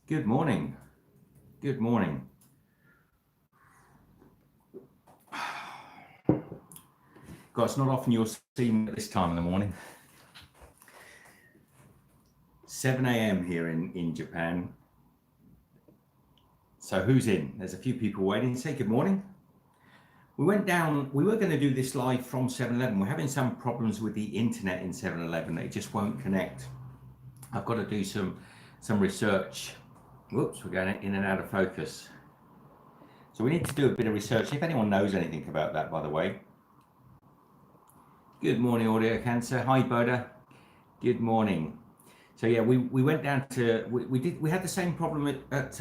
Good morning. Good morning. God, it's not often you'll see me at this time in the morning. 7 a.m. here in Japan. So who's in? There's a few people waiting. Say good morning. We went down, we were going to do this live from 7-Eleven. We're having some problems with the internet in 7-Eleven. It just won't connect. I've got to do some research. Whoops, we're going in and out of focus. So we need to do a bit of research. If anyone knows anything about that, by the way. Good morning, Audio Cancer. Hi, Boda. Good morning. So yeah, we went down to we had the same problem at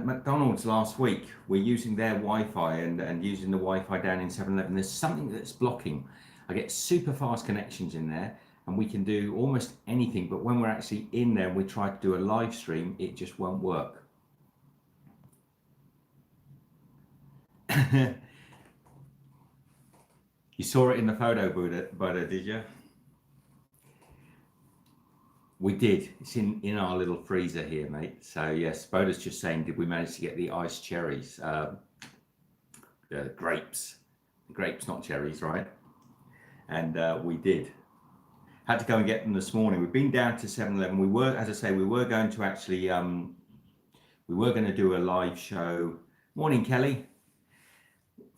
McDonald's last week. We're using their Wi-Fi and using the Wi-Fi down in 7-Eleven. There's something that's blocking. I get super fast connections in there, and we can do almost anything. But when we're actually in there, and we try to do a live stream, it just won't work. You saw it in the photo, Buddha, did you? We did. It's in our little freezer here, mate. So yes, Boda's just saying, did we manage to get the iced cherries? Grapes. Grapes, not cherries, right? And we did. Had to go and get them this morning. We've been down to 7-Eleven. We were, as I say, we were going to actually, we were going to do a live show. Morning, Kelly.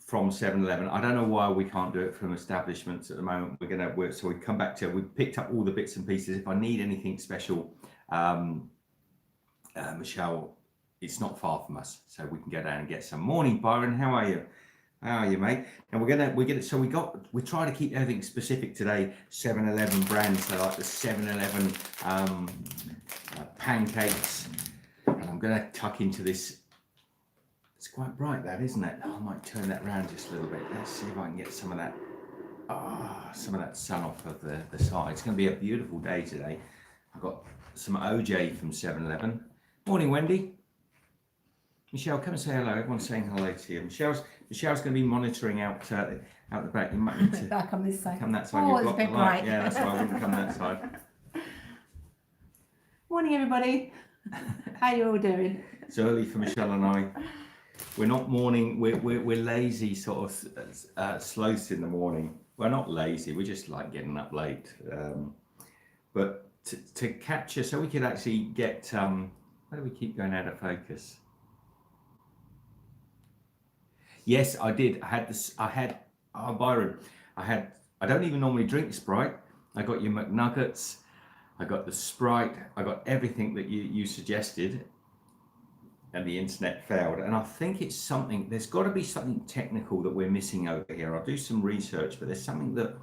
From 7-Eleven. I don't know why we can't do it from establishments at the moment. We're going to work, so we come back to, we picked up all the bits and pieces. If I need anything special, Michelle, it's not far from us, so we can go down and get some. Morning, Byron. How are you? How are you, mate? And we're gonna. So we try to keep everything specific today. 7-Eleven brands, so like the 7-Eleven pancakes, and I'm going to tuck into this. It's quite bright, that, isn't it? Oh, I might turn that around just a little bit. Let's see if I can get some of that, some of that sun off of the side. It's going to be a beautiful day today. I've got some OJ from 7-Eleven. Morning, Wendy. Michelle, come and say hello. Everyone's saying hello to you. Michelle's going to be monitoring out the back. You might need to back on this side. Come that side. Oh, it's a bit bright. Yeah, that's why I wouldn't come that side. Morning, everybody. How you all doing? It's early for Michelle and I. We're not morning, we're lazy sort of sloths in the morning. We're not lazy, we just like getting up late. But to capture, so we could actually get, why do we keep going out of focus? Yes, I did. Byron, I don't even normally drink Sprite. I got your McNuggets, I got the Sprite, I got everything that you suggested. And the internet failed, and I think it's something, there's got to be something technical that we're missing over here. I'll do some research, but there's something that,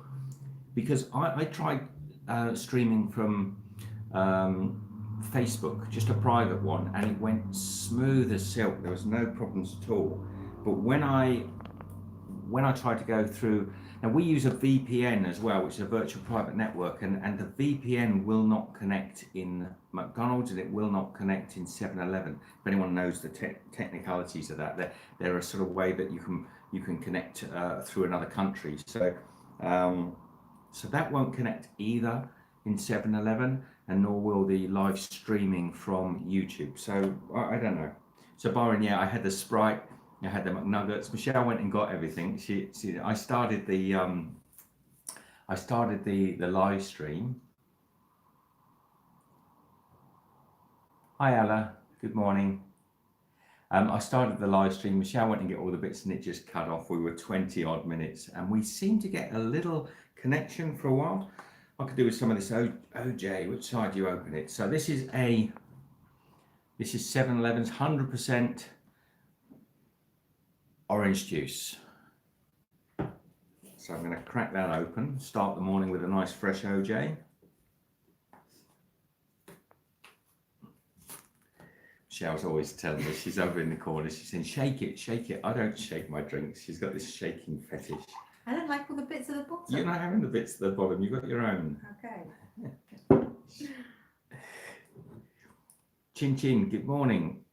because I tried streaming from Facebook, just a private one, and it went smooth as silk. There was no problems at all. But when I tried to go through, now we use a VPN as well, which is a virtual private network, and the VPN will not connect in McDonald's, and it will not connect in 7-Eleven. If anyone knows the technicalities of that, they're a sort of way that you can connect through another country. So so that won't connect either in 7-Eleven, and nor will the live streaming from YouTube. So I don't know. So Byron, yeah, I had the Sprite, I had the McNuggets. Michelle went and got everything. I started the live stream. Hi Ella, good morning. I started the live stream. Michelle went and get all the bits, and it just cut off. We were 20 odd minutes, and we seemed to get a little connection for a while. I could do with some of this OJ. Which side do you open it? So this is 7-Eleven's 100% orange juice. So I'm going to crack that open, start the morning with a nice fresh OJ. Michelle's always telling me, she's over in the corner, she's saying, shake it, shake it. I don't shake my drinks. She's got this shaking fetish. I don't like all the bits at the bottom. You're not having the bits at the bottom, you've got your own. Okay. Chin Chin, good morning.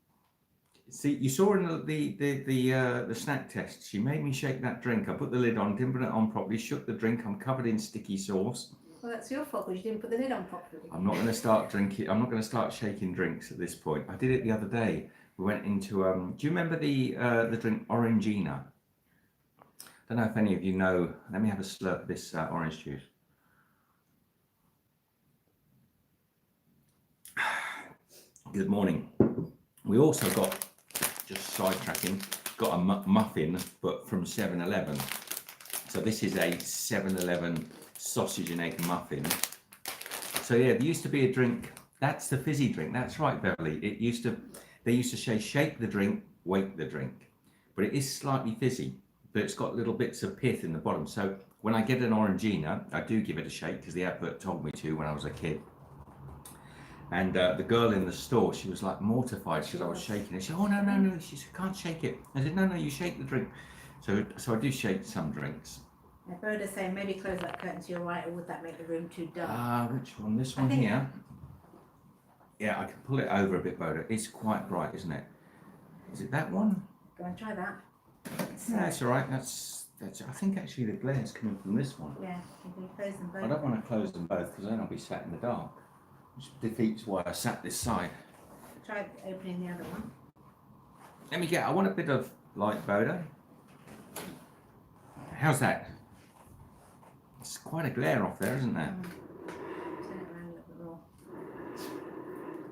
See, you saw in the snack test, she made me shake that drink. I put the lid on, didn't put it on properly, shook the drink. I'm covered in sticky sauce. Well, That's your fault because you didn't put the lid on properly. I'm not going to start drinking. I'm not going to start shaking drinks at this point. I did it the other day. We went into. Do you remember the drink Orangina? Don't know if any of you know. Let me have a slurp of this orange juice. Good morning. We also got, just sidetracking, got a muffin, but from 7-Eleven. So this is a 7-Eleven sausage and egg muffin. So yeah, there used to be a drink. That's the fizzy drink. That's right, Beverly. They used to say shake the drink, wake the drink, but it is slightly fizzy. But it's got little bits of pith in the bottom. So when I get an Orangina, I do give it a shake because the advert told me to when I was a kid. And the girl in the store, she was like mortified because I was shaking it. She said, "Oh no!" She said, "Can't shake it." I said, "No, you shake the drink." So I do shake some drinks. Now, Boda's saying maybe close that curtain to your right, or would that make the room too dark? Which one? This one here. Yeah, I can pull it over a bit, Boda. It's quite bright, isn't it? Is it that one? Go and try that. No, that's all right. That's. I think actually the glare's coming from this one. Yeah, you can close them both. I don't want to close them both because then I'll be sat in the dark, which defeats why I sat this side. Try opening the other one. I want a bit of light, Boda. How's that? It's quite a glare off there, isn't there? Turn it around a little bit more.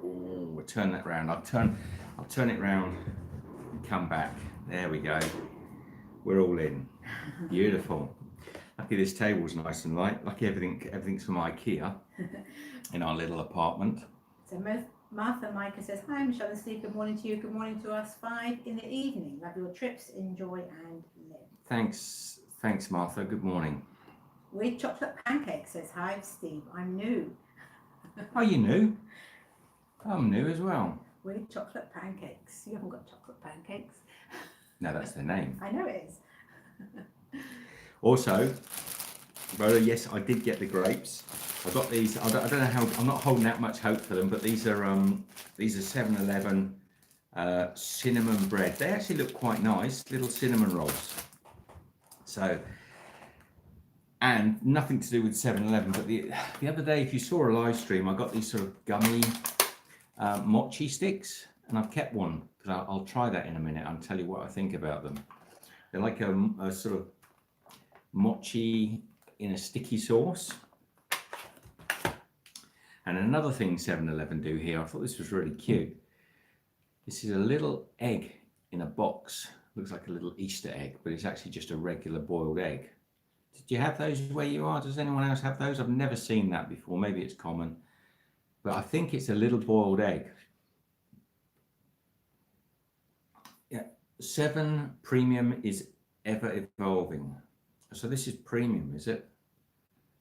Oh, we'll turn that round. I'll turn it round and come back. There we go. We're all in. Beautiful. Lucky this table's nice and light. Lucky everything's from IKEA in our little apartment. So Martha Micah says, "Hi Michelle and Steve, good morning to you. Good morning to us. 5 in the evening. Love your trips, enjoy and live." Thanks, Martha. Good morning. With chocolate pancakes says, "Hi Steve, I'm new." Oh, you new? I'm new as well. With chocolate pancakes. You haven't got chocolate pancakes. No, that's their name. I know it is. Also, Rhoda, yes, I did get the grapes. I got these. I don't know how. I'm not holding out much hope for them, but these are 7-Eleven cinnamon bread. They actually look quite nice, little cinnamon rolls. So, and nothing to do with 7-Eleven, but the other day, if you saw a live stream, I got these sort of gummy mochi sticks, and I've kept one because I'll try that in a minute. I'll tell you what I think about them. They're like a sort of mochi in a sticky sauce. And another thing 7-Eleven do here, I thought this was really cute. This is a little egg in a box. Looks like a little Easter egg, but it's actually just a regular boiled egg. Did you have those where you are? Does anyone else have those? I've never seen that before. Maybe it's common, but I think it's a little boiled egg. Yeah, 7 Premium is ever evolving. So this is premium, is it?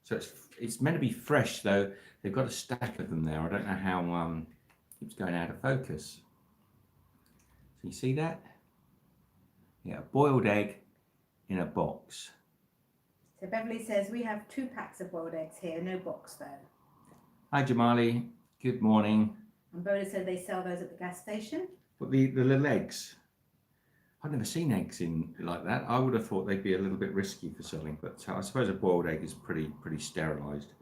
So it's meant to be fresh though. They've got a stack of them there. I don't know how it's going out of focus. So you see that? Yeah, a boiled egg in a box. So Beverly says, "We have 2 packs of boiled eggs here, no box though." Hi Jamali, good morning. And Boda said they sell those at the gas station. But the little eggs, I've never seen eggs in like that. I would have thought they'd be a little bit risky for selling, but I suppose a boiled egg is pretty sterilised.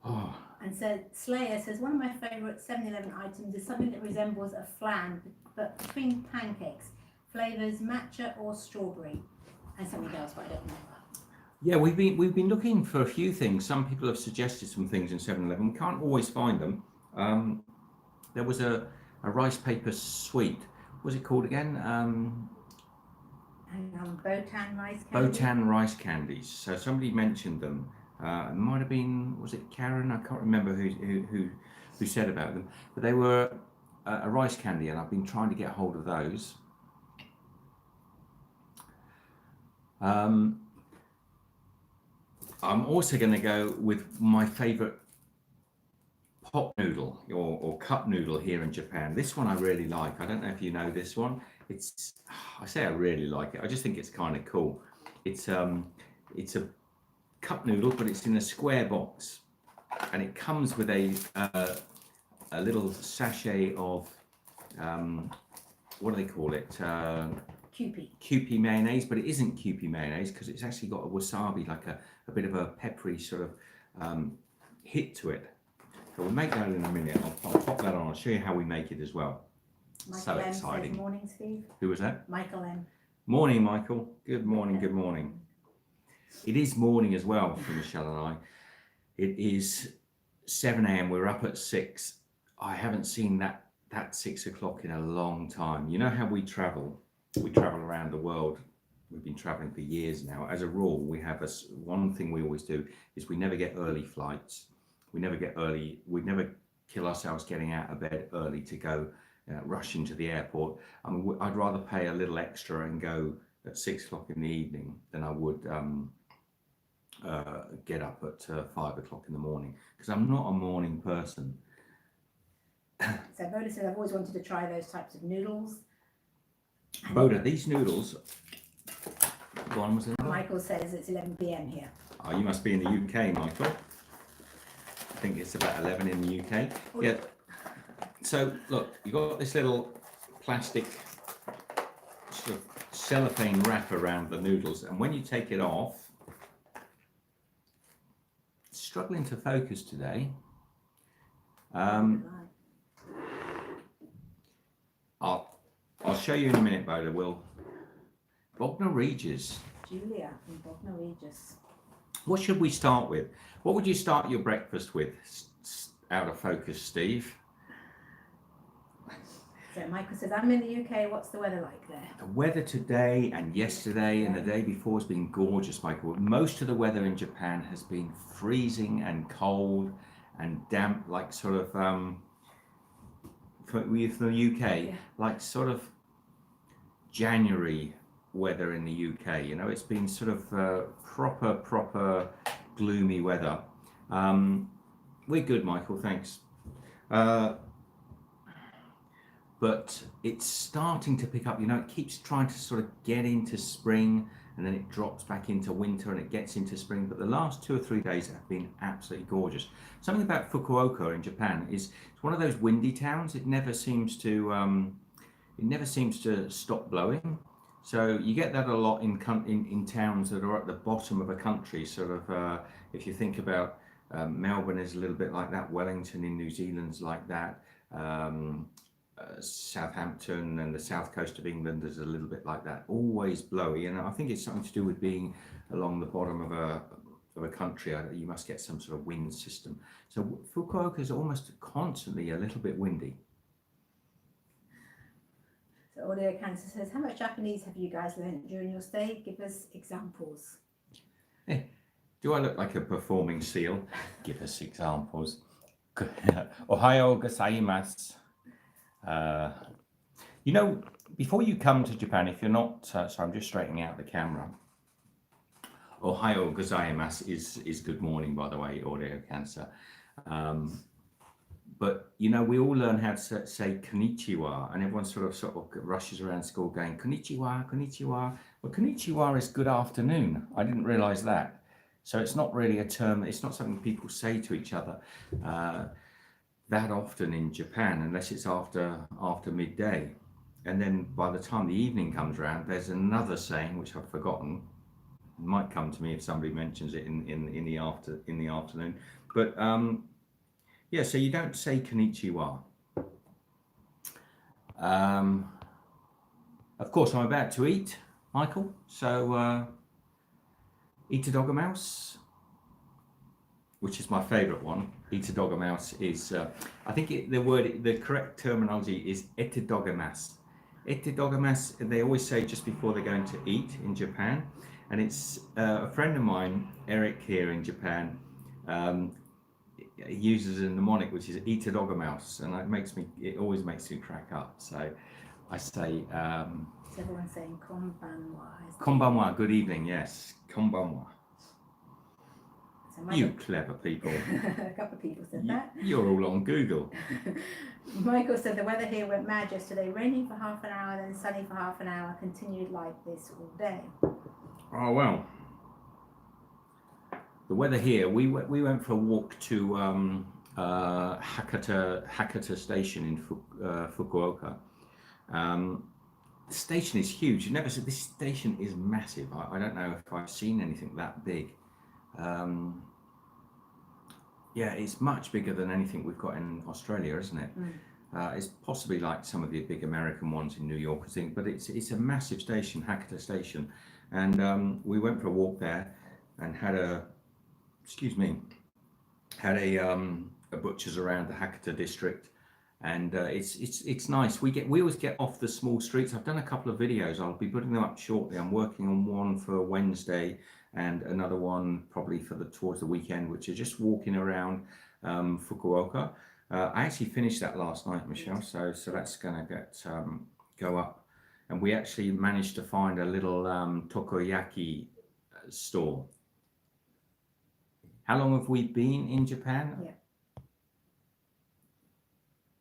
Oh. And so Slayer says, "One of my favourite 7-Eleven items is something that resembles a flan, but between pancakes, flavours matcha or strawberry, and something else, but I don't know that." Yeah, we've been looking for a few things. Some people have suggested some things in 7-Eleven. We can't always find them. There was a rice paper sweet. What was it called again? Botan rice candies. Botan rice candies. So somebody mentioned them. It might have been, was it Karen? I can't remember who said about them. But they were a rice candy, and I've been trying to get hold of those. I'm also going to go with my favourite pot noodle or cup noodle here in Japan. This one I really like. I don't know if you know this one. I say I really like it. I just think it's kind of cool. It's a cup noodle, but it's in a square box, and it comes with a little sachet of what do they call it? Kewpie mayonnaise, but it isn't Kewpie mayonnaise because it's actually got a wasabi, like a bit of a peppery sort of hit to it. So we'll make that in a minute. I'll pop that on. I'll show you how we make it as well. Michael So M exciting. says morning, Steve. Who was that? Michael M. Morning, Michael. Good morning, good morning. It is morning as well for Michelle and I. It is 7 a.m. We're up at 6. I haven't seen that 6 o'clock in a long time. You know how we travel? We travel around the world. We've been traveling for years now. As a rule, we have one thing we always do is we never get early flights. We never kill ourselves getting out of bed early to go rush into the airport. I mean, I'd rather pay a little extra and go at 6 o'clock in the evening than I would get up at 5 o'clock in the morning, because I'm not a morning person. So Boda says, I've always wanted to try those types of noodles. Boda, these noodles. Go on, was it? Michael says it's 11 p.m. here. Oh, you must be in the UK, Michael. I think it's about 11 in the UK. Yeah. So look, you got this little plastic sort of cellophane wrap around the noodles, and when you take it off, it's struggling to focus today. I'll show you in a minute, Boda. Bognor Regis. Julia from Bognor Regis. What should we start with? What would you start your breakfast with? Out of focus, Steve. So Michael says, I'm in the UK, what's the weather like there? The weather today and yesterday and the day before has been gorgeous, Michael. Most of the weather in Japan has been freezing and cold and damp, like sort of, for the UK, like sort of January weather in the UK. You know, it's been sort of proper gloomy weather. We're good, Michael, thanks. But it's starting to pick up. You know, it keeps trying to sort of get into spring, and then it drops back into winter, and it gets into spring. But the last 2 or 3 days have been absolutely gorgeous. Something about Fukuoka in Japan is it's one of those windy towns. It never seems to stop blowing. So you get that a lot in towns that are at the bottom of a country. Sort of, if you think about Melbourne is a little bit like that. Wellington in New Zealand's like that. Southampton and the south coast of England is a little bit like that, always blowy, and I think it's something to do with being along the bottom of a country. You must get some sort of wind system. So Fukuoka is almost constantly a little bit windy. So Audio Cancer says, how much Japanese have you guys learned during your stay? Give us examples. Do I look like a performing seal? Give us examples. Ohayo gozaimasu. You know, before you come to Japan, if you're not, sorry, I'm just straightening out the camera. Ohayo gozaimasu is good morning, by the way, Audio Cancer. But, you know, we all learn how to say konnichiwa, and everyone sort of rushes around school going, konnichiwa, konnichiwa. Well, konnichiwa is good afternoon. I didn't realize that. So it's not really a term, it's not something people say to each other that often in Japan, unless it's after midday. And then by the time the evening comes around, there's another saying which I've forgotten. It might come to me if somebody mentions it in the afternoon. But yeah, so you don't say konnichiwa. Of course, I'm about to eat, Michael. So Itadogamaus, which is my favourite one. Itadogamaus is, I think the correct terminology is etadogamasu. Etadogamasu, they always say just before they're going to eat in Japan. And it's a friend of mine, Eric, here in Japan, he uses a mnemonic which is itadogamasu, and it always makes me crack up. So I say, Is everyone saying konbanwa? Konbanwa, good evening, yes, konbanwa. So You clever people. A couple of people said that. You're all on Google. Michael said the weather here went mad yesterday, raining for half an hour, then sunny for half an hour, continued like this all day. Oh, well. The weather here, we went for a walk to Hakata Station in Fukuoka. The station is huge. This station is massive. I don't know if I've seen anything that big. Yeah, it's much bigger than anything we've got in Australia, isn't it? It's possibly like some of the big American ones in New York, I think, but it's a massive station, Hackett Station, and we went for a walk there and had a butcher's around the Hackett district, and it's nice. We always get off the small streets. I've done a couple of videos. I'll be putting them up shortly. I'm working on one for Wednesday and another one probably for towards the weekend, which are just walking around Fukuoka. I actually finished that last night, Michelle, so that's going to go up. And we actually managed to find a little takoyaki store. How long have we been in Japan? Yeah.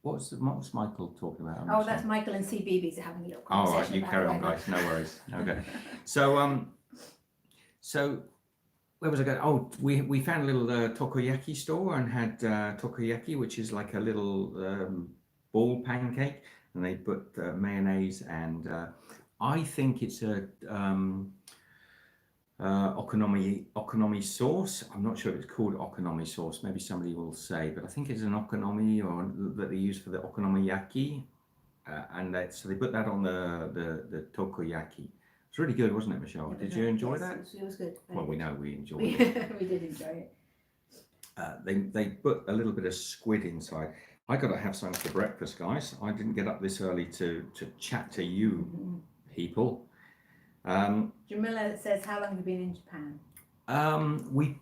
What's Michael talking about? Oh, that's Michael and CBeebies are having a little All conversation. right, you carry on, guys. No worries. Okay. So where was I going? Oh, we found a little takoyaki store and had takoyaki, which is like a little ball pancake, and they put mayonnaise and I think it's a okonomi sauce. I'm not sure if it's called okonomi sauce. Maybe somebody will say, but I think it's an okonomi or that they use for the okonomiyaki, and so they put that on the takoyaki. It's really good, wasn't it, Michelle? Did you enjoy that? It was good. Well, we know we enjoyed it. We did enjoy it. They put a little bit of squid inside. I got to have something for breakfast, guys. I didn't get up this early to chat to you people. Jamila says, how long have you been in Japan? We've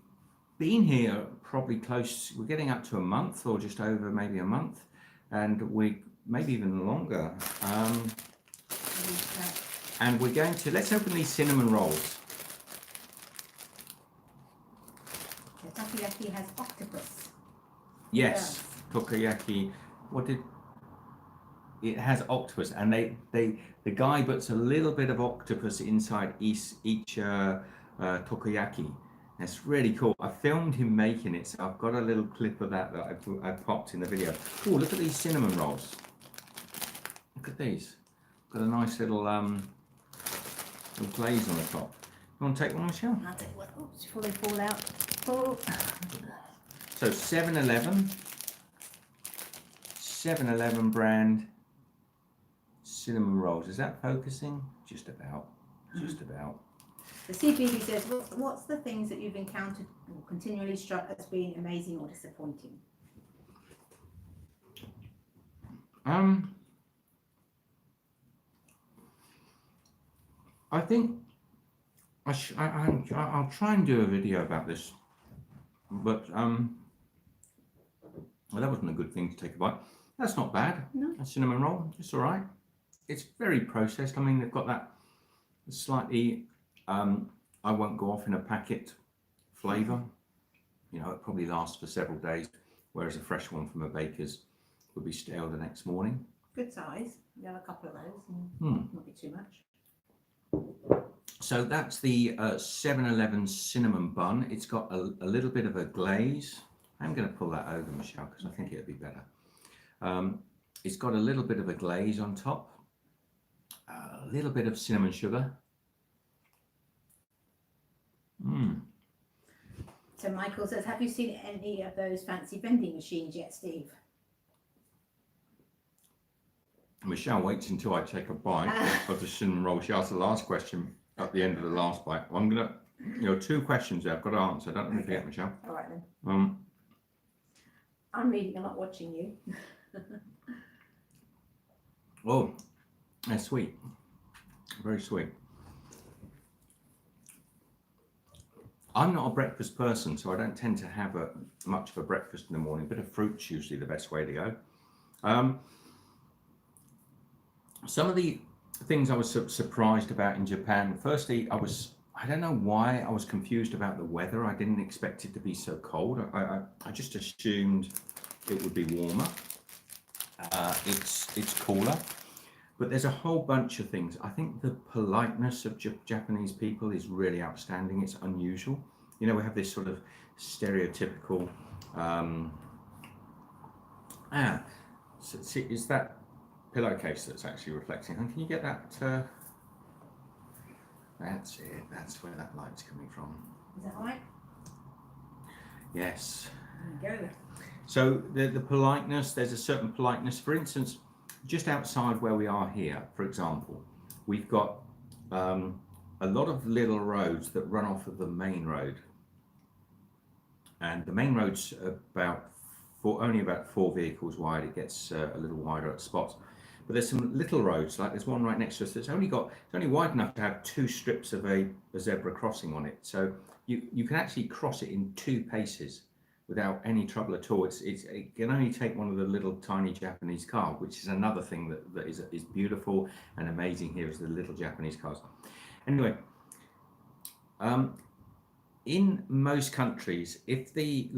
been here probably close. We're getting up to a month, or just over maybe a month, and we maybe even longer. And we're going to, let's open these cinnamon rolls. The takoyaki has octopus. Yes, takoyaki. It has octopus, and the guy puts a little bit of octopus inside each takoyaki. That's really cool. I filmed him making it, so I've got a little clip of that I popped in the video. Oh, look at these cinnamon rolls. Look at these. Got a nice little glaze on the top. You want to take one, Michelle? I'll take one. Oops, before they fall out. Oh. So 7-Eleven brand cinnamon rolls. Is that focusing? Just about. Just about. The CBB says, what's the things that you've encountered or continually struck as being amazing or disappointing? I think I'll try and do a video about this, but well, that wasn't a good thing to take a bite. That's not bad. No. A cinnamon roll, it's all right. It's very processed. I mean, they've got that slightly, I won't go off in a packet flavour. You know, it probably lasts for several days, whereas a fresh one from a baker's would be stale the next morning. Good size. You have a couple of those, not be too much. So that's the 7-Eleven cinnamon bun. It's got a little bit of a glaze. I'm going to pull that over, Michelle, because I think it'll be better. It's got a little bit of a glaze on top, a little bit of cinnamon sugar. So Michael says, have you seen any of those fancy vending machines yet, Steve? Michelle waits until I take a bite of the cinnamon roll. She asked the last question at the end of the last bite. I'm going to, 2 questions there I've got to answer. Don't let me forget, Michelle. All right then. I'm reading, I'm not watching you. Oh, they're sweet. Very sweet. I'm not a breakfast person, so I don't tend to have much of a breakfast in the morning. A bit of fruit's usually the best way to go. Some of the things I was surprised about in Japan, firstly, I don't know why I was confused about the weather. I didn't expect it to be so cold. I just assumed it would be warmer. It's cooler, but there's a whole bunch of things. I think the politeness of Japanese people is really outstanding. It's unusual. You know, we have this sort of stereotypical, so is that pillowcase that's actually reflecting? And can you get that? That's it. That's where that light's coming from. Is that right? Yes. Go there. So the politeness, there's a certain politeness. For instance, just outside where we are here, for example, we've got a lot of little roads that run off of the main road. And the main road's only about 4 vehicles wide. It gets a little wider at spots. But there's some little roads, like there's one right next to us that's only wide enough to have 2 strips of a zebra crossing on it. So you can actually cross it in 2 paces without any trouble at all. It can only take one of the little tiny Japanese cars, which is another thing that is beautiful and amazing here, is the little Japanese cars. Anyway, in most countries, if the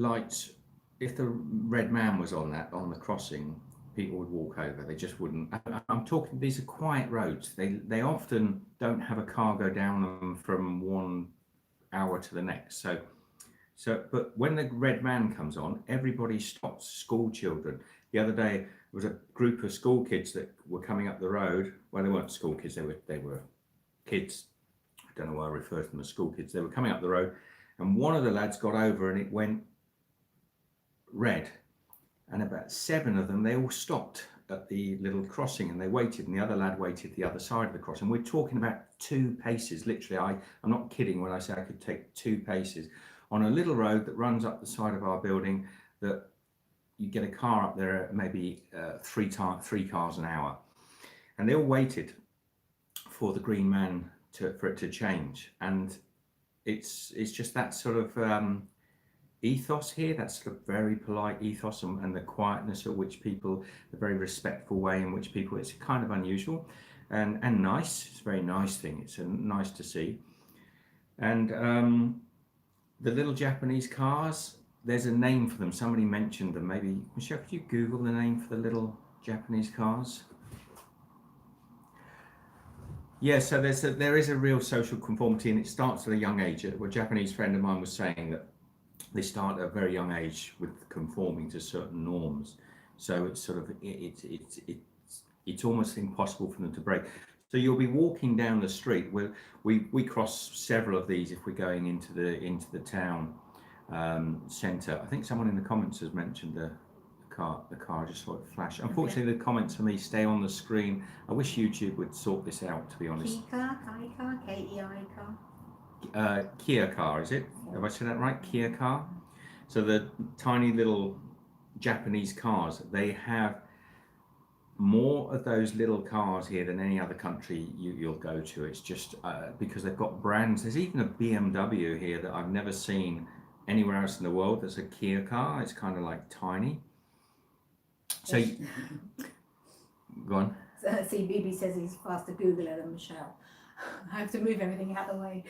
red man was on the crossing, people would walk over. They just wouldn't. I'm talking, these are quiet roads. They often don't have a car go down them from 1 hour to the next. But when the red man comes on, everybody stops. School children. The other day, there was a group of school kids that were coming up the road. Well, they weren't school kids. They were kids. I don't know why I refer to them as school kids. They were coming up the road, and one of the lads got over, and it went red. And about 7 of them, they all stopped at the little crossing, and they waited, and the other lad waited the other side of the crossing. We're talking about 2 paces, literally. I'm not kidding when I say I could take 2 paces on a little road that runs up the side of our building, that you get a car up there at maybe 3 cars an hour. And they all waited for the green man for it to change. And it's just that sort of ethos here, that sort of very polite ethos, and the quietness at which people, the very respectful way in which people, it's kind of unusual and nice. It's a very nice thing. It's nice to see. And the little Japanese cars, there's a name for them. Somebody mentioned them. Maybe, Michelle, could you Google the name for the little Japanese cars? Yeah, so there is a real social conformity, and it starts at a young age. A Japanese friend of mine was saying that they start at a very young age with conforming to certain norms. So it's sort of it's almost impossible for them to break. So you'll be walking down the street. We cross several of these if we're going into the town centre. I think someone in the comments has mentioned the car just sort of flash. Unfortunately, the comments for me stay on the screen. I wish YouTube would sort this out, to be honest. Kei car. Kia car, is it? Have I said that right? Kia car. So the tiny little Japanese cars, they have more of those little cars here than any other country you'll go to. It's just because they've got brands. There's even a BMW here that I've never seen anywhere else in the world that's a Kia car. It's kind of like tiny. So go on. See, BB says he's faster Googler than Michelle. I have to move everything out of the way.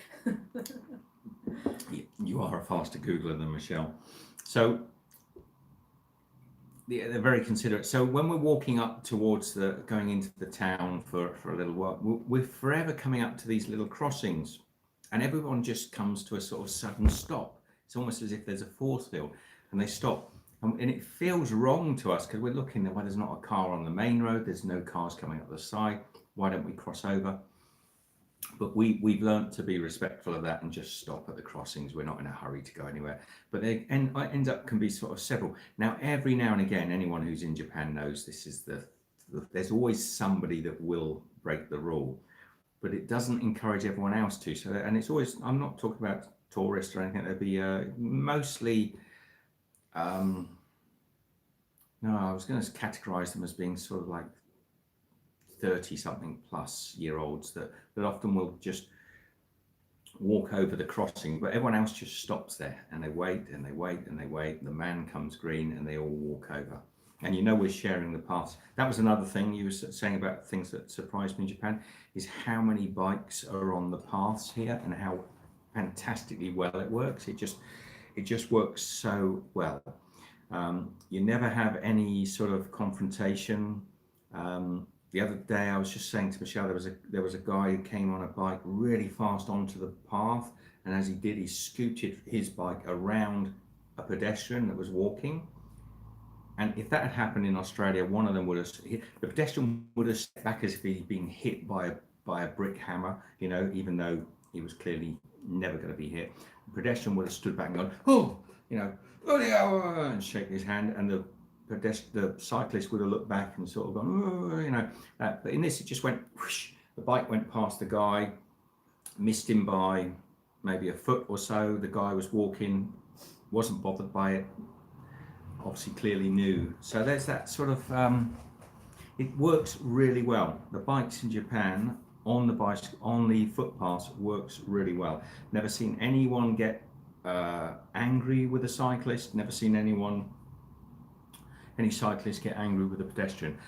You are a faster Googler than Michelle. So they're very considerate. So when we're walking up towards going into the town for a little while, we're forever coming up to these little crossings, and everyone just comes to a sort of sudden stop. It's almost as if there's a force field, and they stop. And it feels wrong to us because we're looking at, well, there's not a car on the main road, there's no cars coming up the side, why don't we cross over? But we've learnt to be respectful of that and just stop at the crossings. We're not in a hurry to go anywhere. But it ends up can be sort of several. Now and again, anyone who's in Japan knows this is there's always somebody that will break the rule, but it doesn't encourage everyone else to. So, and it's always, I'm not talking about tourists or anything. There'd be mostly. No, I was going to categorize them as being sort of like 30-something plus year olds that often will just walk over the crossing, but everyone else just stops there and they wait and they wait and they wait. The man comes green and they all walk over. And we're sharing the paths. That was another thing you were saying about things that surprised me in Japan, is how many bikes are on the paths here and how fantastically well it works. It just works so well. You never have any sort of confrontation. The other day I was just saying to Michelle, there was a guy who came on a bike really fast onto the path, and as he did, he scooted his bike around a pedestrian that was walking. And if that had happened in Australia, one of them the pedestrian would have stepped back as if he'd been hit by a brick hammer, even though he was clearly never going to be hit. The pedestrian would have stood back and gone, oh, bloody hell, and shake his hand, and the cyclist would have looked back and sort of gone, oh, you know. But in this, it just went whoosh. The bike went past the guy, missed him by maybe a foot or so. The guy was walking, wasn't bothered by it, obviously clearly knew. So there's that sort of, it works really well. The bikes in Japan on the footpaths works really well. Never seen anyone get angry with a cyclist, never seen any cyclist get angry with a pedestrian.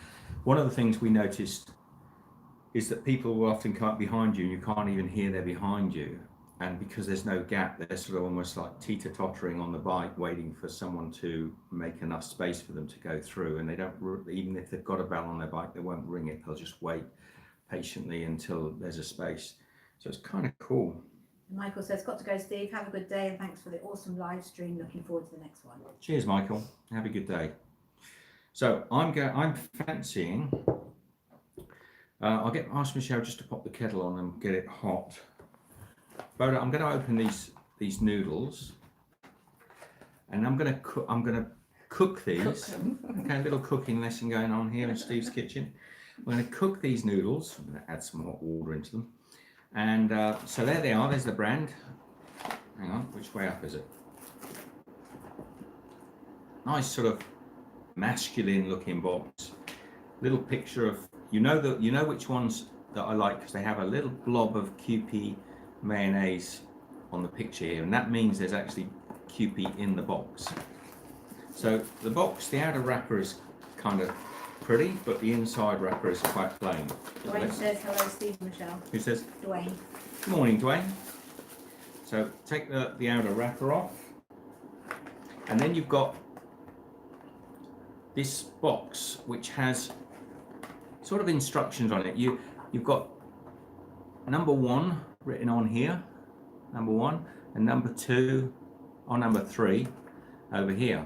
One of the things we noticed is that people will often come up behind you and you can't even hear they're behind you. And because there's no gap, they're sort of almost like teeter-tottering on the bike, waiting for someone to make enough space for them to go through. And they don't, even if they've got a bell on their bike, they won't ring it. They'll just wait patiently until there's a space. So it's kind of cool. Michael says, got to go, Steve. Have a good day, and thanks for the awesome live stream. Looking forward to the next one. Cheers, Michael. Have a good day. So I'm fancying. I'll ask Michelle just to pop the kettle on and get it hot. Boda, I'm going to open these noodles, and I'm going to cook these. Okay, a little cooking lesson going on here in Steve's kitchen. I'm going to cook these noodles. I'm going to add some hot water into them, and so there they are. There's the brand. Hang on, which way up is it? Nice sort of masculine-looking box. Little picture of you know which ones that I like because they have a little blob of QP mayonnaise on the picture here, and that means there's actually QP in the box. So the box, the outer wrapper is kind of pretty, but the inside wrapper is quite plain. Dwayne says hello, Steve and Michelle. Who says? Dwayne. Good morning, Dwayne. So take the outer wrapper off, and then you've got this box which has sort of instructions on it. You've got number 1 written on here, number 1, and number 2 or number 3 over here.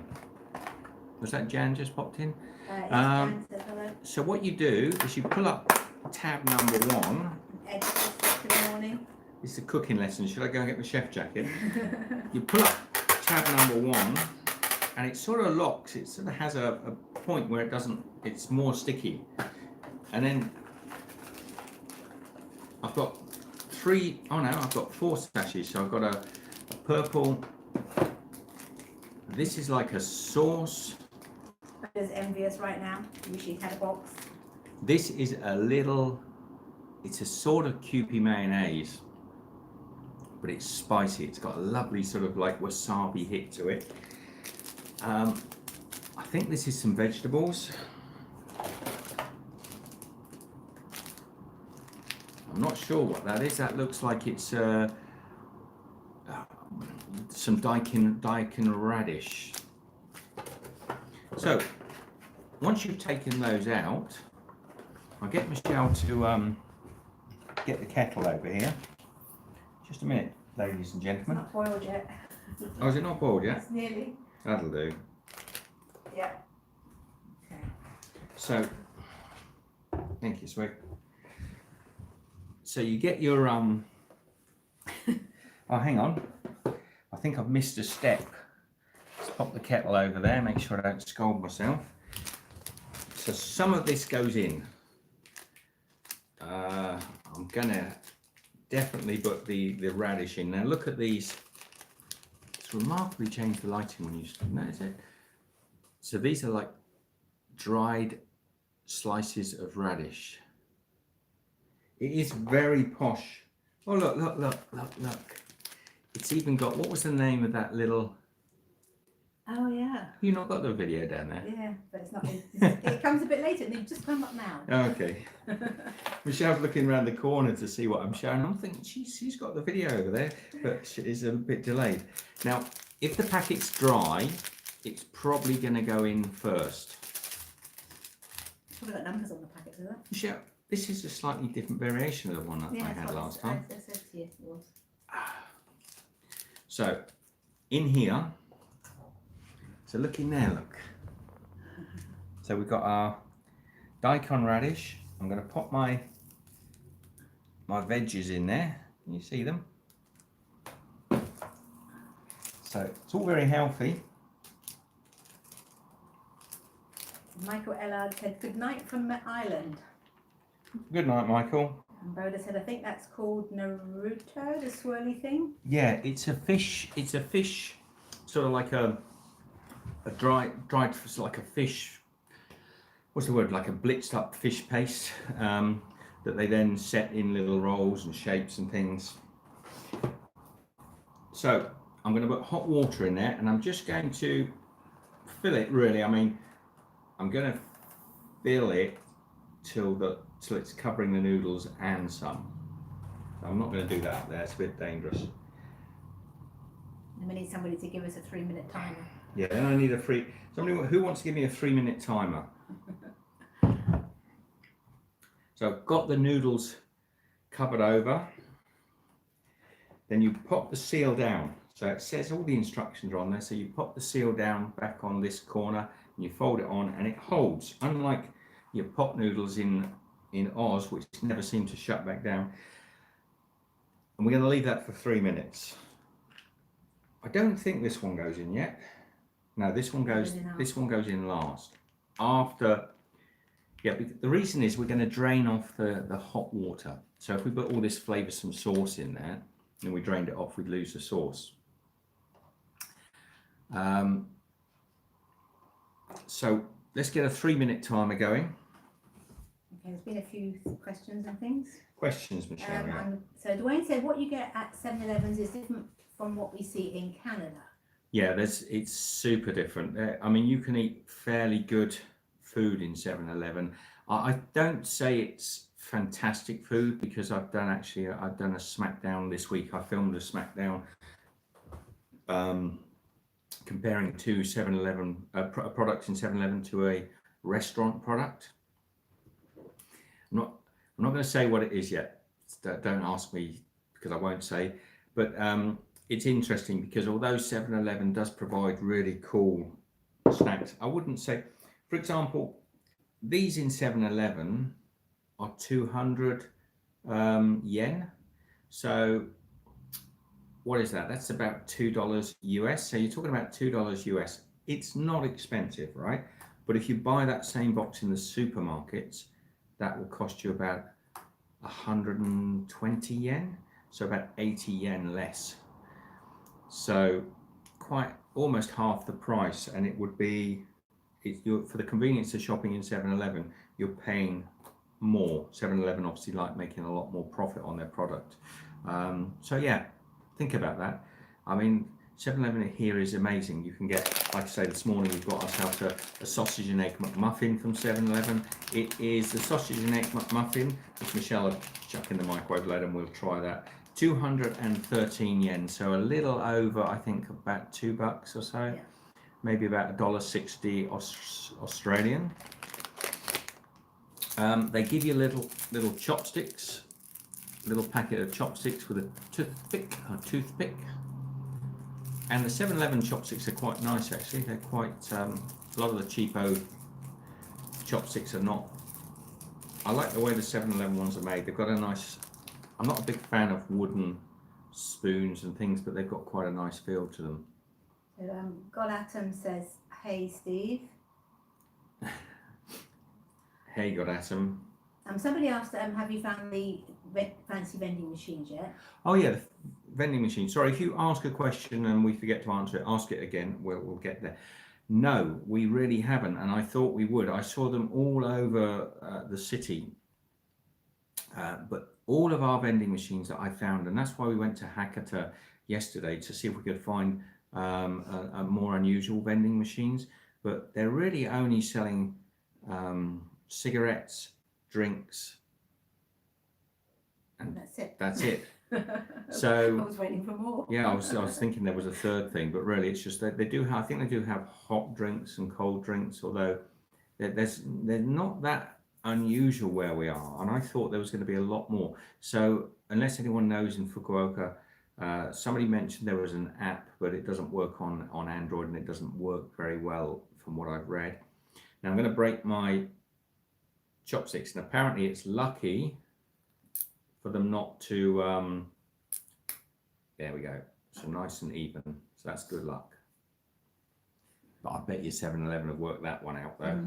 Was that Jan just popped in? Jan said hello. So what you do is you pull up tab number 1. Ed says good morning. This is a cooking lesson. Should I go and get my chef jacket? You pull up tab number 1, and it sort of locks. It sort of has a point where it doesn't. It's more sticky, and then I've got 3. Oh no, I've got 4 sachets. So I've got a purple. This is like a sauce. Is envious right now. Wish he had a box. This is a little. It's a sort of Kewpie mayonnaise, but it's spicy. It's got a lovely sort of like wasabi hit to it. I think this is some vegetables. I'm not sure what that is. That looks like it's some daikon radish. So once you've taken those out, I'll get Michelle to get the kettle over here. Just a minute, ladies and gentlemen. Not boiled yet. Oh, is it not boiled yet? It's nearly. That'll do. Yeah. Okay. So, thank you, sweet. So you get your oh, hang on. I think I've missed a step. Let's pop the kettle over there. Make sure I don't scald myself. So some of this goes in. I'm gonna definitely put the radish in. Now look at these. It's remarkably changed the lighting when you notice it. So these are like dried slices of radish. It is very posh. Oh look. It's even got, what was the name of that little? Oh yeah. You not got the video down there? Yeah, but it's not. It comes a bit later. They've just come up now. Okay. Michelle's looking around the corner to see what I'm showing. I'm thinking, she's got the video over there, but she is a bit delayed. Now, if the packet's dry, it's probably going to go in first. Probably got numbers on the packet, does it? Michelle, this is a slightly different variation of the one that I had last time. I said to you it was. So, in here, so look in there, look. So we've got our daikon radish. I'm going to pop my veggies in there. Can you see them? So it's all very healthy. Michael Ellard said, good night from Ireland. Good night, Michael. And Boda said, I think that's called Naruto, the swirly thing. Yeah, it's a fish. It's a fish, sort of like a dried, like a fish. What's the word? Like a blitzed up fish paste that they then set in little rolls and shapes and things. So I'm going to put hot water in there, and I'm just going to fill it. Really, I mean, I'm going to fill it till it's covering the noodles and some. I'm not going to do that up there. It's a bit dangerous. And we need somebody to give us a 3-minute timer. Yeah, then I need somebody who wants to give me a 3-minute timer. So I've got the noodles covered over. Then you pop the seal down. So it says all the instructions are on there. So you pop the seal down back on this corner and you fold it on and it holds. Unlike your pot noodles in Oz, which never seem to shut back down. And we're going to leave that for 3 minutes. I don't think this one goes in yet. No, this one goes in last. After, yeah, the reason is we're going to drain off the hot water. So if we put all this flavoursome sauce in there and we drained it off, we'd lose the sauce. So let's get a 3-minute timer going. Okay, there's been a few questions and things. Questions, Michelle. So Dwayne said what you get at 7-Elevens is different from what we see in Canada. Yeah, it's super different. I mean, you can eat fairly good food in 7-Eleven. I don't say it's fantastic food because I've done a Smackdown this week. I filmed a Smackdown comparing two 7-Eleven products in 7-Eleven to a restaurant product. I'm not going to say what it is yet. Don't ask me because I won't say. But it's interesting because although 7-Eleven does provide really cool snacks, I wouldn't say, for example, these in 7-Eleven are 200 yen. So what is that? That's about $2 US. So you're talking about $2 US. It's not expensive, right? But if you buy that same box in the supermarkets, that will cost you about 120 yen. So about 80 yen less. So quite almost half the price, and it would be for the convenience of shopping in 7-Eleven, you're paying more. 7-Eleven obviously like making a lot more profit on their product. So yeah, think about that. I mean, 7-Eleven here is amazing. You can get, like I say, this morning we've got ourselves a sausage and egg McMuffin from 7-Eleven. It is the sausage and egg McMuffin, which Michelle will chuck in the microwave later and we'll try that. 213 yen, so a little over, I think, about $2 or so. Yeah. Maybe about $1.60 Australian. They give you little chopsticks, little packet of chopsticks with a toothpick. And the 7-Eleven chopsticks are quite nice actually. They're quite, a lot of the cheapo chopsticks are not. I like the way the 7-Eleven ones are made. They've got a nice, I'm not a big fan of wooden spoons and things, but they've got quite a nice feel to them. So, God Atom says, hey Steve. Hey God Atom. Somebody asked, have you found the fancy vending machines yet? Oh yeah, the vending machine. Sorry, if you ask a question and we forget to answer it, ask it again. We'll get there. No, we really haven't, and I thought we would. I saw them all over the city, but all of our vending machines that I found, and that's why we went to Hakata yesterday to see if we could find a more unusual vending machines. But they're really only selling cigarettes, drinks, and that's it. So I was waiting for more. Yeah, I was thinking there was a third thing, but really it's just that they do have, I think they do have hot drinks and cold drinks, although they're not that unusual where we are, and I thought there was going to be a lot more. So unless anyone knows in Fukuoka, somebody mentioned there was an app, but it doesn't work on Android and it doesn't work very well from what I've read. Now I'm going to break my chopsticks, and apparently it's lucky for them not to, there we go, so nice and even, so that's good luck. But I bet you 7-Eleven have worked that one out though.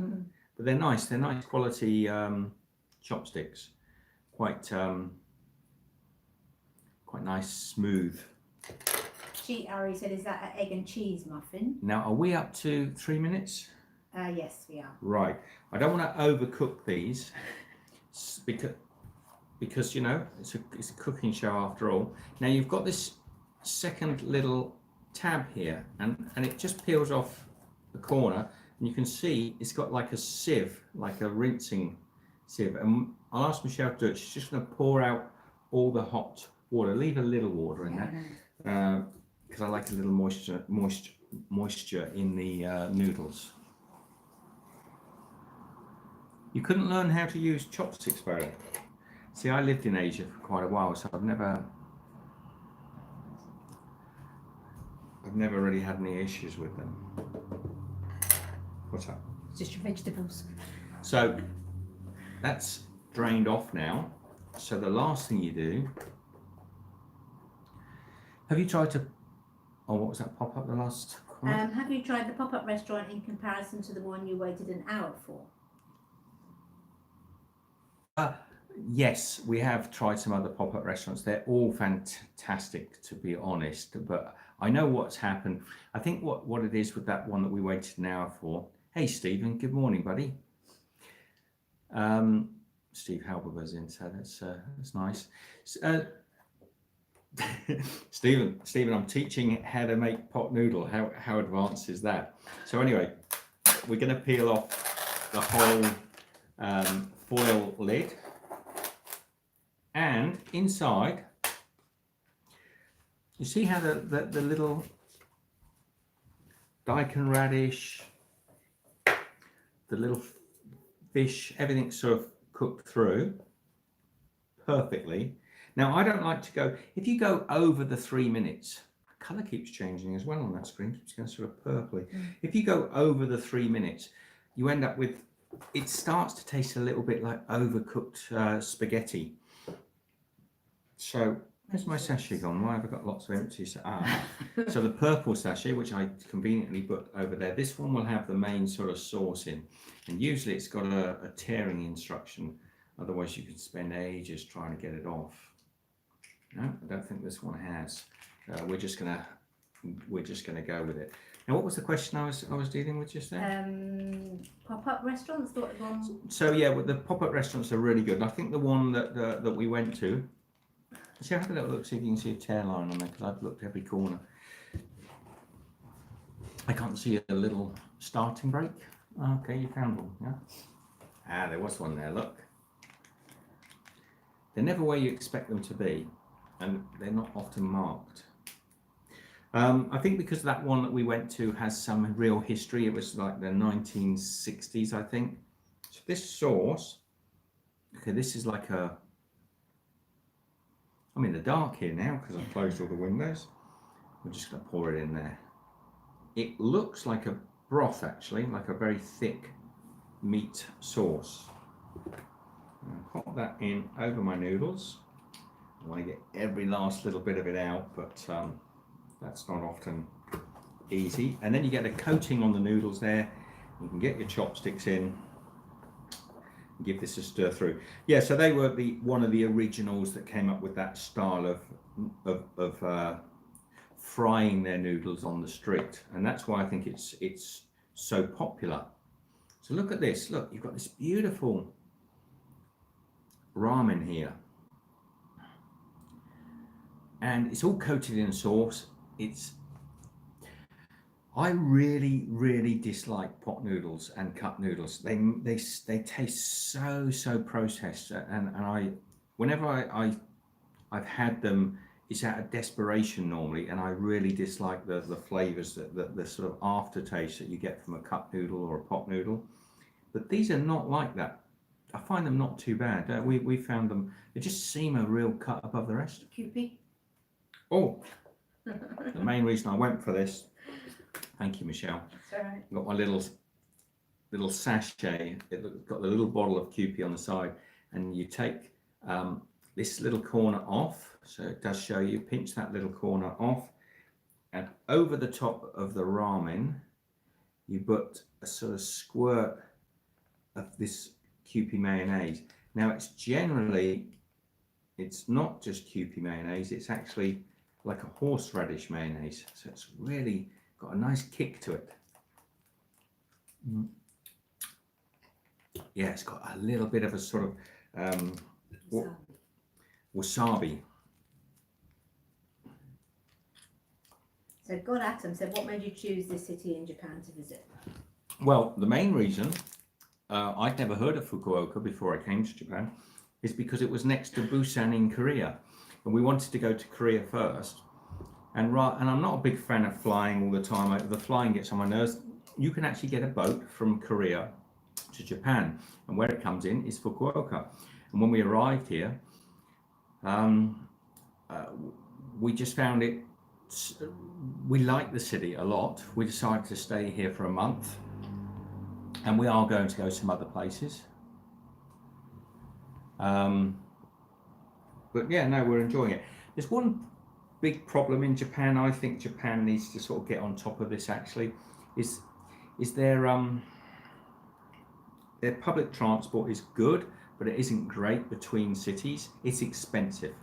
but they're nice. They're nice quality chopsticks. Quite quite nice, smooth. Ari said, is that an egg and cheese muffin? Now, are we up to 3 minutes? Yes, we are. Right. I don't want to overcook these because you know it's a cooking show after all. Now you've got this second little tab here, and it just peels off the corner, and you can see it's got like a sieve, like a rinsing sieve. And I'll ask Michelle to do it. She's just going to pour out all the hot water. Leave a little water in there because I like a little moisture in the noodles. You couldn't learn how to use chopsticks, Barry? See, I lived in Asia for quite a while, so I've never really had any issues with them. What's up? Just your vegetables. So that's drained off now. So the last thing you do, have you tried to, oh, what was that pop-up the last comment? Have you tried the pop-up restaurant in comparison to the one you waited an hour for? Yes, we have tried some other pop-up restaurants. They're all fantastic, to be honest, but I know what's happened. I think what it is with that one that we waited an hour for. Hey, Stephen, good morning, buddy. Steve Halberber's in, so that's nice. Stephen, I'm teaching how to make pot noodle. How advanced is that? So anyway, we're going to peel off the whole foil lid, and inside you see how the little daikon radish, the little fish, everything's sort of cooked through perfectly. Now I don't like to go, if you go over the 3 minutes, colour keeps changing as well on that screen, it's going sort of purpley. If you go over the 3 minutes, you end up with, it starts to taste a little bit like overcooked spaghetti. So where's my sachet gone? Why have I got lots of empty? So the purple sachet, which I conveniently put over there, this one will have the main sort of sauce in, and usually it's got a tearing instruction, otherwise you could spend ages trying to get it off. No, I don't think this one has. We're just gonna go with it. Now, what was the question I was dealing with just there? Pop-up restaurants. So yeah, well, the pop-up restaurants are really good. And I think the one that we went to. See, have a little look, see if you can see a tear line on there, because I've looked every corner. I can't see a little starting break. Okay, you found one, yeah? Ah, there was one there, look. They're never where you expect them to be, and they're not often marked. I think because that one that we went to has some real history. It was like the 1960s, I think. So this sauce, okay, this is like a, I'm in the dark here now because I've closed all the windows. We're just going to pour it in there. It looks like a broth, actually, like a very thick meat sauce. I'll pop that in over my noodles. I want to get every last little bit of it out, but that's not often easy. And then you get a coating on the noodles there. You can get your chopsticks in. Give this a stir through. Yeah, so they were one of the originals that came up with that style of frying their noodles on the street, and that's why I think it's so popular. So look at this. Look, you've got this beautiful ramen here, and it's all coated in sauce. I really dislike pot noodles and cup noodles. They taste so processed, and whenever I've had them, it's out of desperation normally, and I really dislike the flavors, the sort of aftertaste that you get from a cup noodle or a pot noodle. But these are not like that. I find them not too bad. We found them, they just seem a real cut above the rest. Cupid. Oh, the main reason I went for this. Thank you, Michelle. That's all right. Got my little sachet. It's got the little bottle of Kewpie on the side, and you take this little corner off. So it does show you. Pinch that little corner off, and over the top of the ramen, you put a sort of squirt of this Kewpie mayonnaise. Now it's not just Kewpie mayonnaise, it's actually like a horseradish mayonnaise. So it's really got a nice kick to it. Yeah, it's got a little bit of a sort of wasabi. So God Atom said, what made you choose this city in Japan to visit? Well, the main reason, I'd never heard of Fukuoka before I came to Japan, is because it was next to Busan in Korea. And we wanted to go to Korea first. And I'm not a big fan of flying all the time. The flying gets on my nerves. You can actually get a boat from Korea to Japan. And where it comes in is Fukuoka. And when we arrived here, we just found it, we liked the city a lot. We decided to stay here for a month. And we are going to go some other places. But yeah, no, we're enjoying it. There's one big problem in Japan. I think Japan needs to sort of get on top of this actually, is their public transport is good, but it isn't great between cities. It's expensive.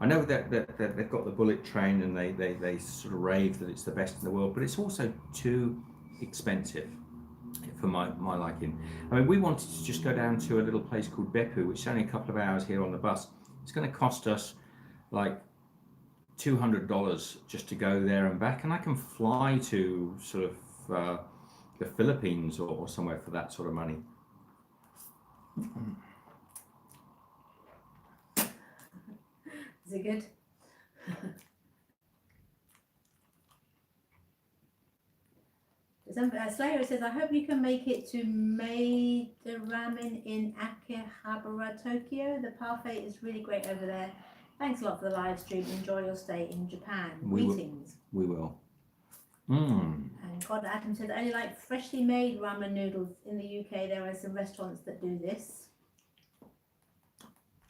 I know that they've got the bullet train and they sort of rave that it's the best in the world, but it's also too expensive for my liking. I mean, we wanted to just go down to a little place called Beppu, which is only a couple of hours here on the bus. It's going to cost us like $200 just to go there and back, and I can fly to sort of the Philippines or somewhere for that sort of money. Is it good? Slayer says, I hope you can make it to Maid Ramen in Akihabara, Tokyo. The parfait is really great over there. Thanks a lot for the live stream. Enjoy your stay in Japan. Greetings. We will. And God Adam says, I only like freshly made ramen noodles. In the UK, there are some restaurants that do this.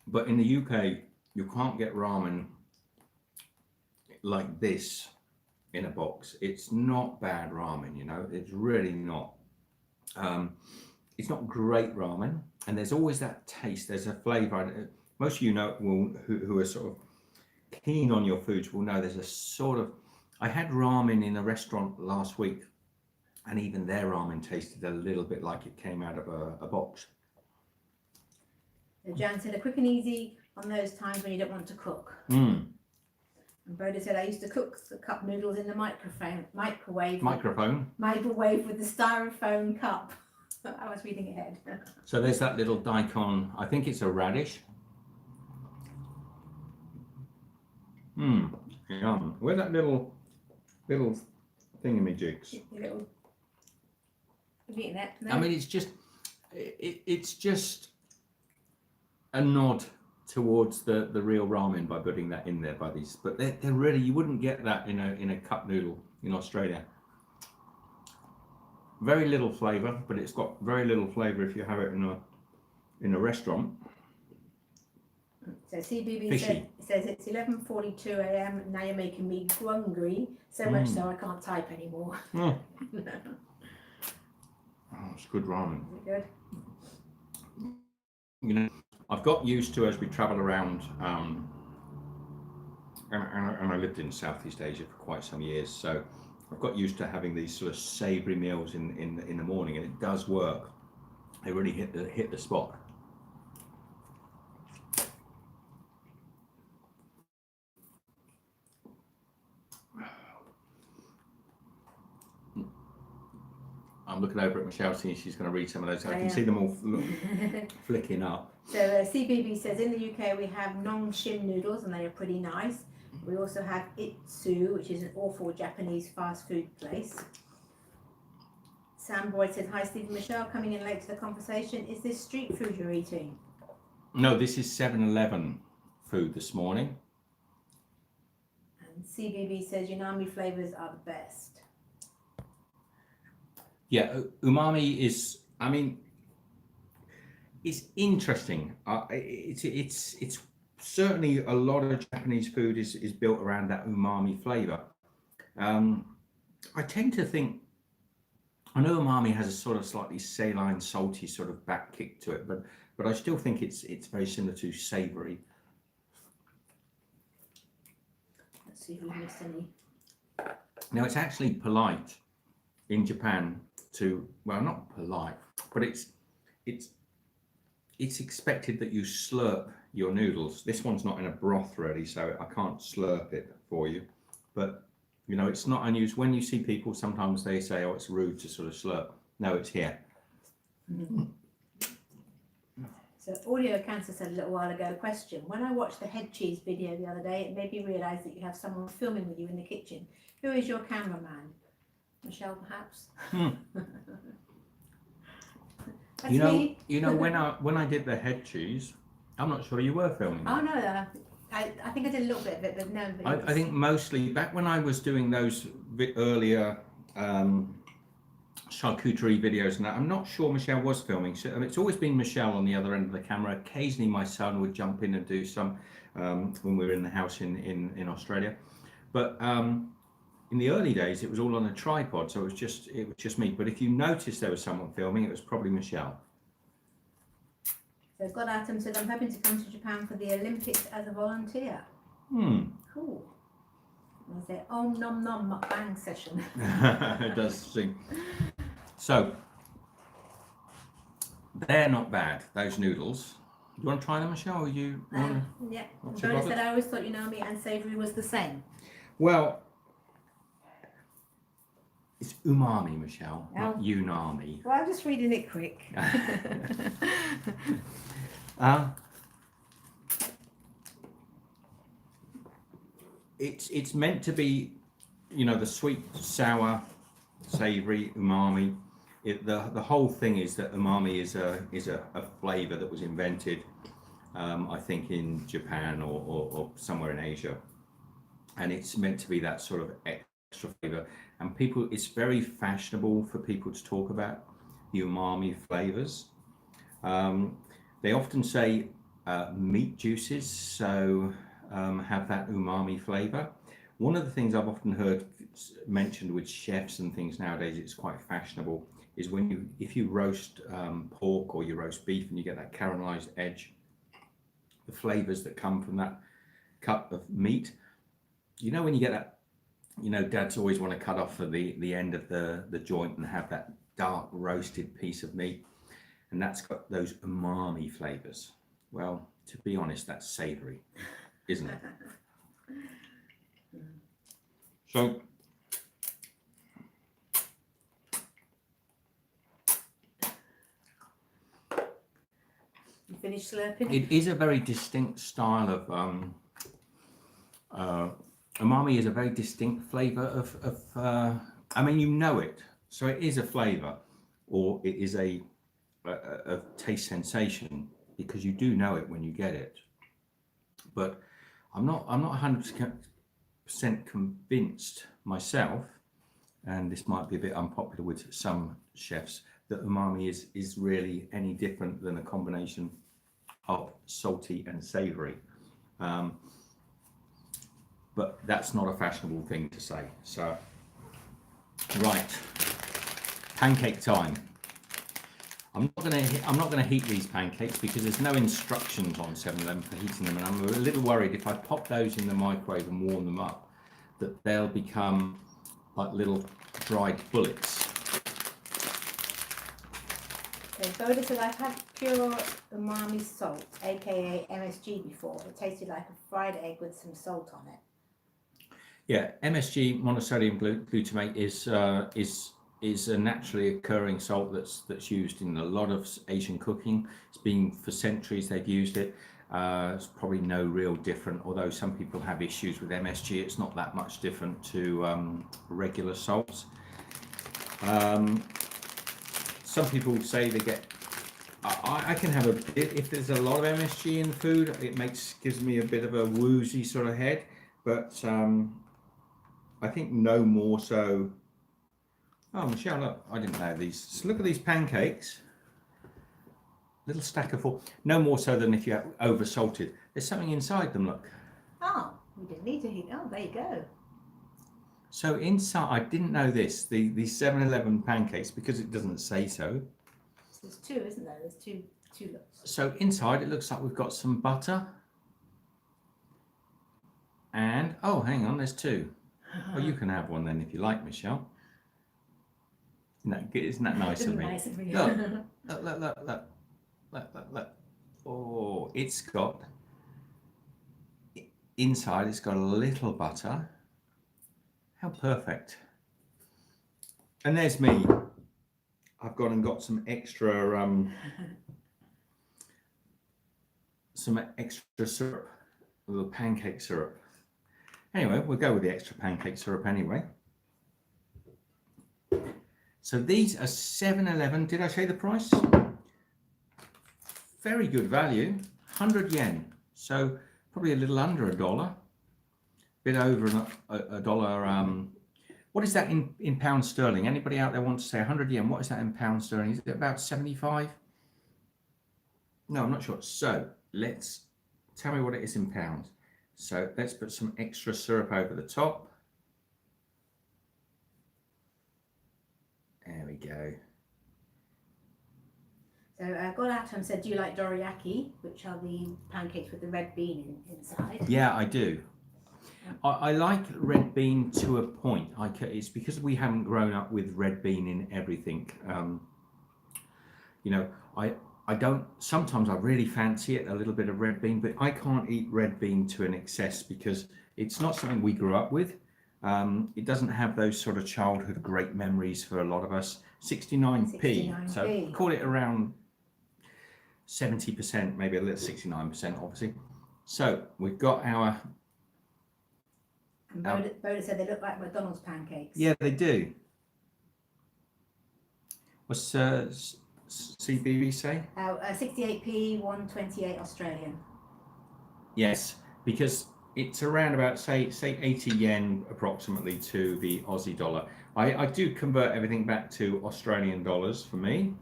But in the UK, you can't get ramen like this in a box. It's not bad ramen, you know, it's really not. It's not great ramen, and there's always that taste, there's a flavor. Most of you know, who are sort of keen on your foods will know there's a sort of, I had ramen in a restaurant last week, and even their ramen tasted a little bit like it came out of a box. Jan said, a quick and easy on those times when you don't want to cook. And Boda said, I used to cook the cup noodles in the microwave with the styrofoam cup. I was reading ahead. So there's that little daikon. I think it's a radish. Yum. Where's that little thingamajigs? I mean, it's just a nod towards the real ramen by putting that in there by these, but they're really, you wouldn't get that in a cup noodle in Australia. Very little flavor, but it's got very little flavor if you have it in a restaurant. So CBB says it's 11:42 a.m. Now you're making me hungry, so much so I can't type anymore. Oh, it's good ramen. Is it good? You know, I've got used to, as we travel around, and I lived in Southeast Asia for quite some years, so I've got used to having these sort of savoury meals in the morning, and it does work. They really hit the spot. I'm looking over at Michelle, seeing she's going to read some of those. I can see them all flicking up. So CBB says, in the UK we have Nongshim noodles, and they are pretty nice. We also have Itsu, which is an awful Japanese fast food place. Sam Boyd said, hi Steve and Michelle, coming in late to the conversation. Is this street food you're eating? No, this is 7-Eleven food this morning. And CBB says, umami flavours are the best. Yeah, umami is, I mean, it's interesting. It's certainly a lot of Japanese food is built around that umami flavor. I tend to think I know umami has a sort of slightly saline, salty sort of back kick to it, but I still think it's very similar to savoury. Let's see if we've missed any. Now it's actually polite in Japan to, well, not polite, but it's expected that you slurp your noodles. This one's not in a broth ready, so I can't slurp it for you. But you know, it's not unusual. When you see people, sometimes they say, "Oh, it's rude to sort of slurp." No, it's here. So Audio Cancer said a little while ago, question: when I watched the head cheese video the other day, it made me realise that you have someone filming with you in the kitchen. Who is your cameraman? Michelle, perhaps? That's me. You know, when I did the head cheese, I'm not sure you were filming. Oh no, I think I did a little bit of it, but no. I think mostly back when I was doing those earlier charcuterie videos, and that, I'm not sure Michelle was filming. So it's always been Michelle on the other end of the camera. Occasionally, my son would jump in and do some when we were in the house in Australia, but. In the early days, it was all on a tripod, so it was just me. But if you noticed there was someone filming, it was probably Michelle. So God Atom said, I'm hoping to come to Japan for the Olympics as a volunteer. Cool. There's their Om Nom Nom mukbang session. It does seem. So, they're not bad, those noodles. Do you want to try them, Michelle? Or you want to? Yeah. Johnny said, I always thought umami and savoury was the same. Well, it's umami, Michelle, not unami. Well, I'm just reading it quick. It's meant to be, you know, the sweet, sour, savoury umami. The whole thing is that umami is a flavour that was invented, I think, in Japan or somewhere in Asia, and it's meant to be that sort of extra flavour. And people, it's very fashionable for people to talk about the umami flavours. They often say meat juices, so have that umami flavour. One of the things I've often heard mentioned with chefs and things nowadays, it's quite fashionable, is if you roast pork or you roast beef and you get that caramelised edge, the flavours that come from that cut of meat. You know, when you get that, you know, dads always want to cut off at the end of the joint and have that dark roasted piece of meat, and that's got those umami flavours. Well, to be honest, that's savoury, isn't it? So You finished slurping? it is a very distinct style of umami is a very distinct flavour of I mean, you know it, so it is a flavour, or it is a taste sensation, because you do know it when you get it. But I'm not 100% convinced myself, and this might be a bit unpopular with some chefs, that umami is really any different than a combination of salty and savoury. But that's not a fashionable thing to say. So, right, pancake time. I'm not gonna heat these pancakes because there's no instructions on 7-Eleven for heating them, and I'm a little worried if I pop those in the microwave and warm them up, that they'll become like little dried bullets. Okay, Boda said, I've had pure umami salt, aka MSG, before. It tasted like a fried egg with some salt on it. Yeah, MSG, monosodium glutamate, is a naturally occurring salt that's used in a lot of Asian cooking. It's been for centuries they've used it. It's probably no real different, although some people have issues with MSG. It's not that much different to regular salts. Some people say they get. I can have a bit if there's a lot of MSG in food. It gives me a bit of a woozy sort of head, but I think no more so. Oh, Michelle, look, I didn't know these. So look at these pancakes. Little stack of 4. No more so than if you have over salted. There's something inside them, look. Oh, we didn't need to heat. Oh, there you go. So inside, I didn't know this, the 7-Eleven pancakes, because it doesn't say so. There's two, isn't there? There's two lots. So inside it looks like we've got some butter. And, oh, hang on, there's two. Well, you can have one then if you like, Michelle. Isn't that nice of me? Nice of me. Look. Oh, it's got, inside it's got a little butter. How perfect. And there's me. I've gone and got some extra syrup, a little pancake syrup. Anyway, we'll go with the extra pancake syrup anyway. So these are 7-Eleven. Did I say the price? Very good value, 100 yen. So probably a little under $1. Bit over a dollar. What is that in pounds sterling? Anybody out there want to say 100 yen? What is that in pounds sterling? Is it about 75? No, I'm not sure. So let's tell me what it is in pounds. So let's put some extra syrup over the top. There we go. So Godaton said, do you like dorayaki, which are the pancakes with the red bean inside? Yeah, I do. I like red bean to a point. It's because we haven't grown up with red bean in everything. You know, I don't, sometimes I really fancy it, a little bit of red bean, but I can't eat red bean to an excess because it's not something we grew up with. It doesn't have those sort of childhood great memories for a lot of us. 69p, so call it around 70%, maybe a little 69%, obviously. So we've got our... And Boda said they look like McDonald's pancakes. Yeah, they do. What's CBB say? 68p, 128 Australian. Yes, because it's around about say 80 yen approximately to the Aussie dollar. I do convert everything back to Australian dollars for me.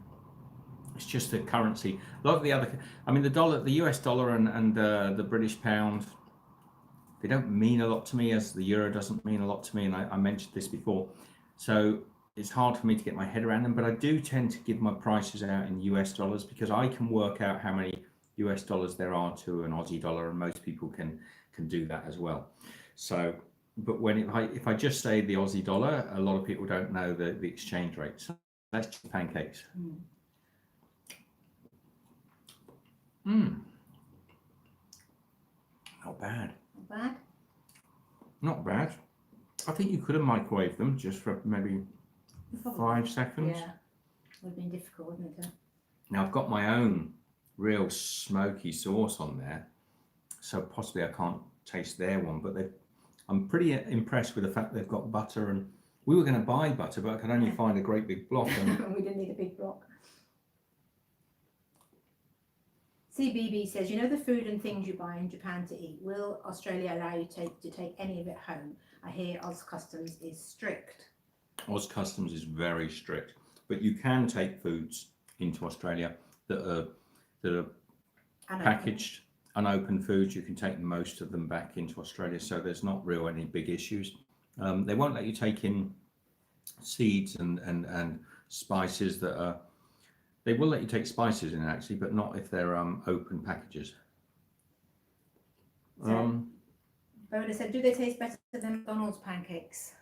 It's just the currency. A lot of the other, I mean, the dollar, the US dollar and the British pound, they don't mean a lot to me, as the euro doesn't mean a lot to me, and I mentioned this before. So it's hard for me to get my head around them, but I do tend to give my prices out in US dollars because I can work out how many US dollars there are to an Aussie dollar, and most people can do that as well. So, but if I just say the Aussie dollar, a lot of people don't know the exchange rate. So that's just pancakes. Not bad. Not bad? Not bad. I think you could have microwaved them just for maybe 5 seconds. Yeah, would have been difficult, wouldn't it? Now I've got my own real smoky sauce on there, so possibly I can't taste their one, but I'm pretty impressed with the fact they've got butter, and we were going to buy butter, but I could only find a great big block. We didn't need a big block. CBB says, you know the food and things you buy in Japan to eat, will Australia allow you to take any of it home? I hear Oz Customs is strict. Oz Customs is very strict, but you can take foods into Australia that are packaged, unopened foods. You can take most of them back into Australia, so there's not really any big issues. They won't let you take in seeds and spices that are... They will let you take spices in actually, but not if they're open packages. Boda said, do they taste better than McDonald's pancakes?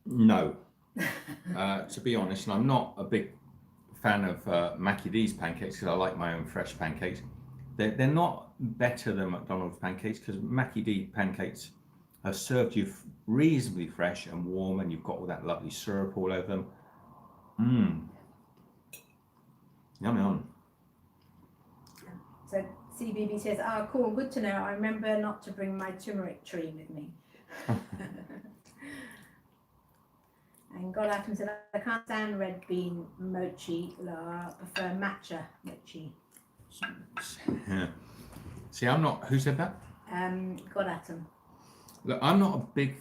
No. To be honest, and I'm not a big fan of Mackie D's pancakes because I like my own fresh pancakes. They're not better than McDonald's pancakes because Mackie D pancakes are served you reasonably fresh and warm, and you've got all that lovely syrup all over them. Yum yum. So CBB says, cool, good to know. I remember not to bring my turmeric tree with me. And Godaton said, I can't stand red bean mochi, I prefer matcha mochi. See, I'm not, who said that? Godaton. Look, I'm not a big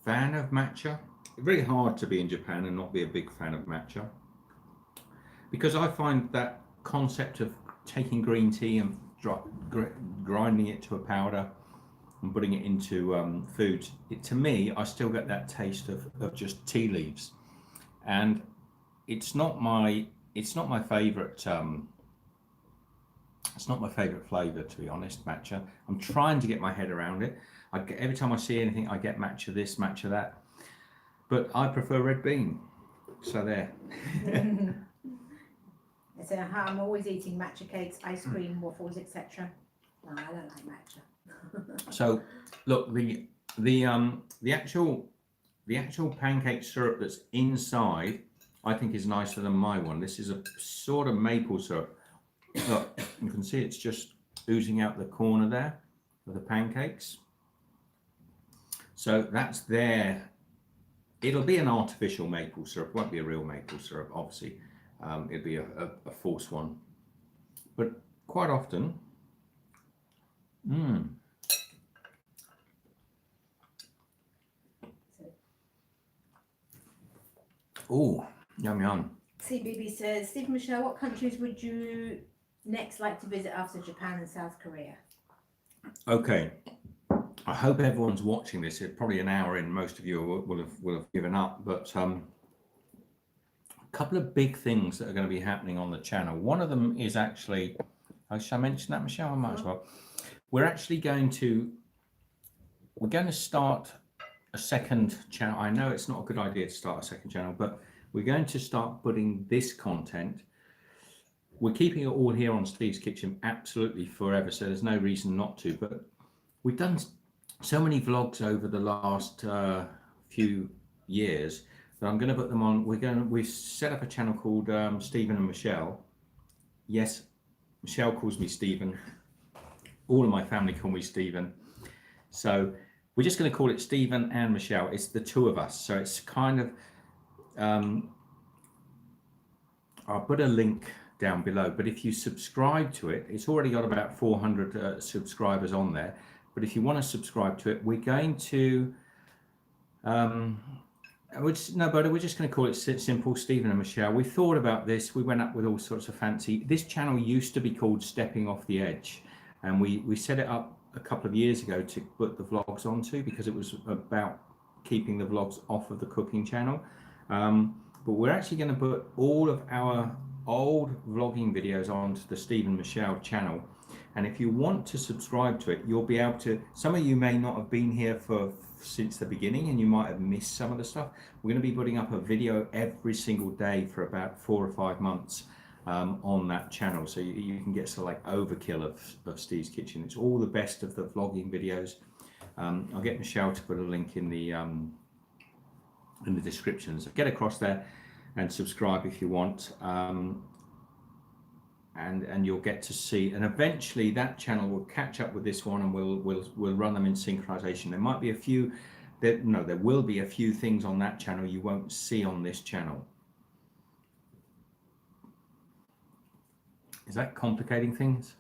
fan of matcha. It's very hard to be in Japan and not be a big fan of matcha, because I find that concept of taking green tea and grinding it to a powder, and putting it into foods, to me, I still get that taste of just tea leaves, and it's not my favorite. It's not my favorite flavour, to be honest, matcha. I'm trying to get my head around it. Every time I see anything, I get matcha this, matcha that. But I prefer red bean. So there. So I'm always eating matcha cakes, ice cream, waffles, etc. No, I don't like matcha. So look, the actual pancake syrup that's inside, I think is nicer than my one. This is a sort of maple syrup. Look, you can see it's just oozing out the corner there of the pancakes. So that's there. It'll be an artificial maple syrup. It won't be a real maple syrup, obviously. It'll be a false one. But quite often, oh, yum yum. CBB says, Steve Michelle, what countries would you next like to visit after Japan and South Korea? Okay, I hope everyone's watching this. It's probably an hour in. Most of you will have given up, but a couple of big things that are going to be happening on the channel. One of them is actually, shall I mention that, Michelle? I might as well. We're going to start a second channel. I know it's not a good idea to start a second channel, but we're going to start putting this content. We're keeping it all here on Steve's Kitchen absolutely forever, so there's no reason not to. But we've done so many vlogs over the last few years that I'm going to put them on. We've set up a channel called Stephen and Michelle. Yes, Michelle calls me Stephen. All of my family call me Stephen. So we're just going to call it Stephen and Michelle. It's the two of us. So it's kind of, I'll put a link down below, but if you subscribe to it, it's already got about 400 subscribers on there. But if you want to subscribe to it, we're going to, we're just going to call it simple Stephen and Michelle. We thought about this. We went up with all sorts of fancy. This channel used to be called Stepping Off the Edge, and we set it up a couple of years ago to put the vlogs onto, because it was about keeping the vlogs off of the cooking channel. But we're actually going to put all of our old vlogging videos onto the Stephen Michelle channel. And if you want to subscribe to it, you'll be able to, some of you may not have been here since the beginning and you might have missed some of the stuff. We're going to be putting up a video every single day for about 4 or 5 months on that channel. So you can get sort of like overkill of Steve's Kitchen. It's all the best of the vlogging videos. I'll get Michelle to put a link in the description. So get across there and subscribe if you want. And you'll get to see, and eventually that channel will catch up with this one, and we'll run them in synchronization. There might be a few there will be a few things on that channel you won't see on this channel. Is that complicating things?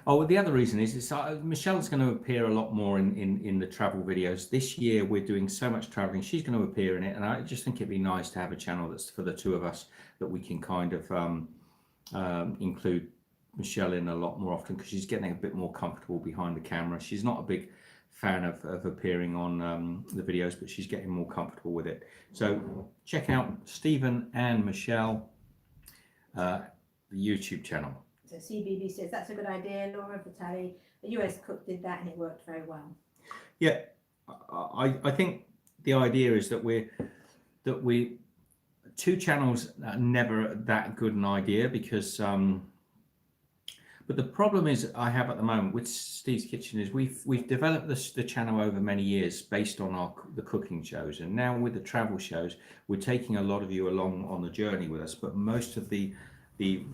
Oh, the other reason is Michelle's going to appear a lot more in the travel videos. This year we're doing so much traveling. She's going to appear in it, and I just think it'd be nice to have a channel that's for the two of us, that we can kind of include Michelle in a lot more often, because she's getting a bit more comfortable behind the camera. She's not a big fan of appearing on the videos, but she's getting more comfortable with it. So check out Stephen and Michelle, the YouTube channel. So CBB says that's a good idea. Laura Vitale, the US cook, did that and it worked very well. Yeah, I think the idea is that we two channels are never that good an idea, because but the problem is I have at the moment with Steve's Kitchen is we've developed the channel over many years based on the cooking shows, and now with the travel shows we're taking a lot of you along on the journey with us, but most of the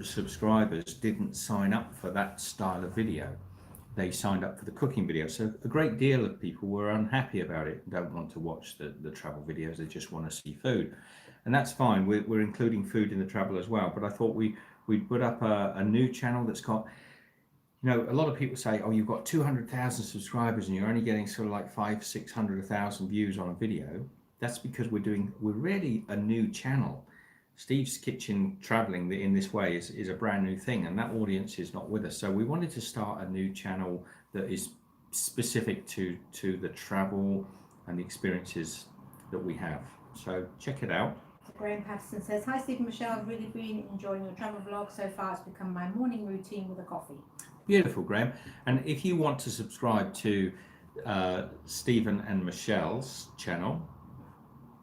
subscribers didn't sign up for that style of video. They signed up for the cooking video. So a great deal of people were unhappy about it, don't want to watch the travel videos, they just want to see food. And that's fine, we're including food in the travel as well. But I thought we'd put up a new channel that's got, you know, a lot of people say, oh, you've got 200,000 subscribers and you're only getting sort of like 500, 600, 1,000 views on a video. That's because we're really a new channel. Steve's Kitchen traveling in this way is a brand new thing, and that audience is not with us. So we wanted to start a new channel that is specific to the travel and the experiences that we have. So check it out. Graham Patterson says, hi Steve and Michelle, I've really been enjoying your travel vlog so far. It's become my morning routine with a coffee. Beautiful, Graham. And if you want to subscribe to Stephen and Michelle's channel,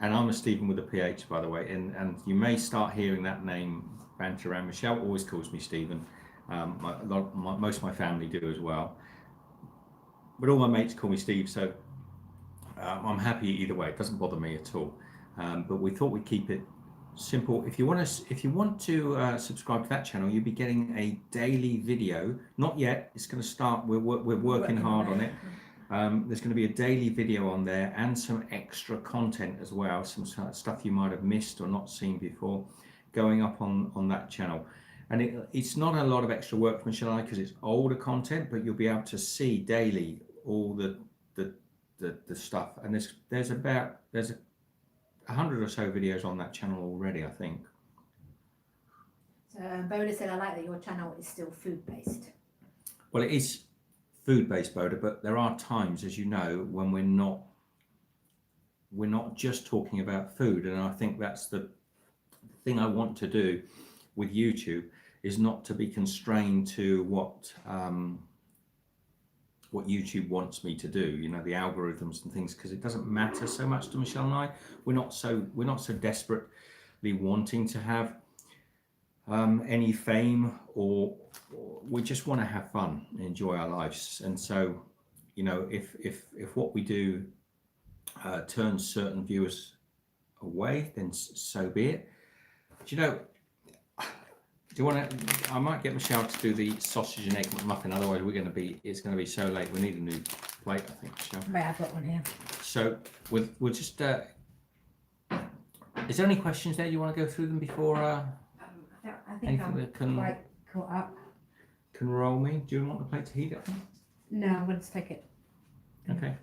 and I'm a Stephen with a PH, by the way, and you may start hearing that name banter around. Michelle always calls me Stephen. Most of my family do as well. But all my mates call me Steve, so I'm happy either way. It doesn't bother me at all. But we thought we'd keep it simple. If you want to subscribe to that channel, you'll be getting a daily video. Not yet. It's going to start. We're working hard on it. There's going to be a daily video on there and some extra content as well. Some stuff you might have missed or not seen before, going up on that channel. And it's not a lot of extra work for Michelle and I because it's older content, but you'll be able to see daily all the stuff. And there's 100 or so videos on that channel already, I think. So Boda said, I like that your channel is still food-based. Well, it is food-based, Boda, but there are times, as you know, when we're not just talking about food. And I think that's the thing I want to do with YouTube, is not to be constrained to what YouTube wants me to do, you know, the algorithms and things, because it doesn't matter so much to Michelle and I. We're not so desperately wanting to have any fame, or we just want to have fun and enjoy our lives. And so, you know, if what we do turns certain viewers away, then so be it. Do you know, I might get Michelle to do the sausage and egg McMuffin, otherwise it's going to be so late. We need a new plate, I think, Michelle. Right, I've got one here. So we'll just, is there any questions there? You want to go through them before I think I'm quite caught up. Can roll me? Do you want the plate to heat up? No, I'm going to take it. Okay.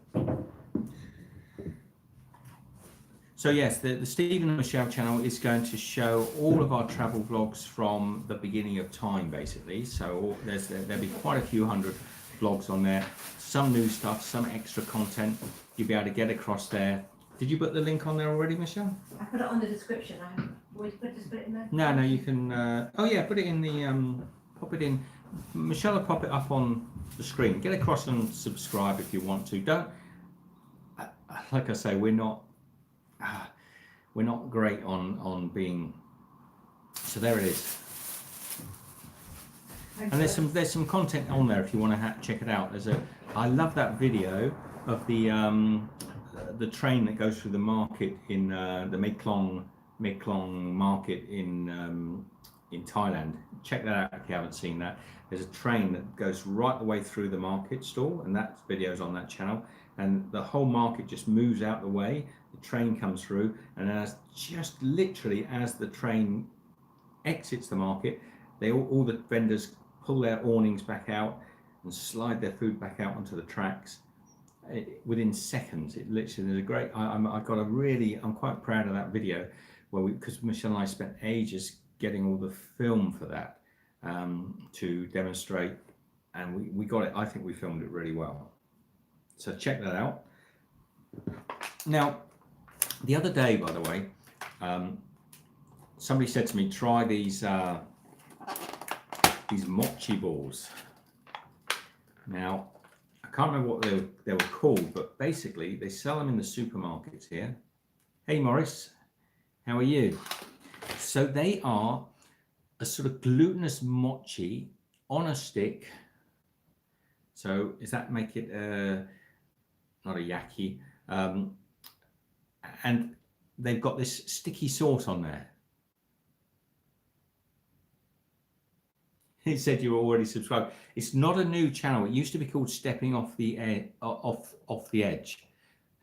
So yes, the Stephen and Michelle channel is going to show all of our travel vlogs from the beginning of time, basically. So there'll be quite a few hundred vlogs on there. Some new stuff, some extra content. You'll be able to get across there. Did you put the link on there already, Michelle? I put it on the description. I always just put it in there. No, you can. Oh yeah, put it in the. Pop it in. Michelle will pop it up on the screen. Get across and subscribe if you want to. Don't. Like I say, we're not great on being. So there it is. And there's some content on there if you want to check it out. I love that video of the train that goes through the market in the Mekong market in Thailand. Check that out if you haven't seen that. There's a train that goes right the way through the market stall, and that video's on that channel. And the whole market just moves out the way. The train comes through, and just literally as the train exits the market, all the vendors pull their awnings back out and slide their food back out onto the tracks. Within seconds, it literally, there's a great. I'm quite proud of that video, because Michelle and I spent ages getting all the film for that to demonstrate, and we got it. I think we filmed it really well. So check that out. Now, the other day, by the way, somebody said to me, try these mochi balls. Now, I can't remember what they were called, but basically they sell them in the supermarkets here. Hey Morris, how are you? So they are a sort of glutinous mochi on a stick. So does that make it not a yaki? And they've got this sticky sauce on there. He said you were already subscribed. It's not a new channel. It used to be called Stepping Off the Edge,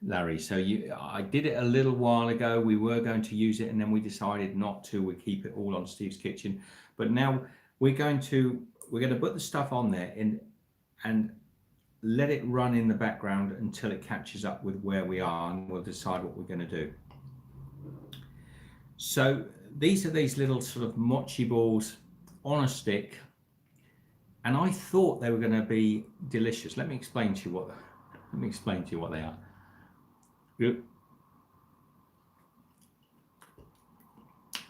Larry. So I did it a little while ago. We were going to use it, and then we decided not to. We keep it all on Steve's Kitchen. But now we're going to put the stuff on there and let it run in the background until it catches up with where we are, and we'll decide what we're going to do. So these are these little sort of mochi balls on a stick, and I thought they were going to be delicious. Let me explain to you what they are. Good.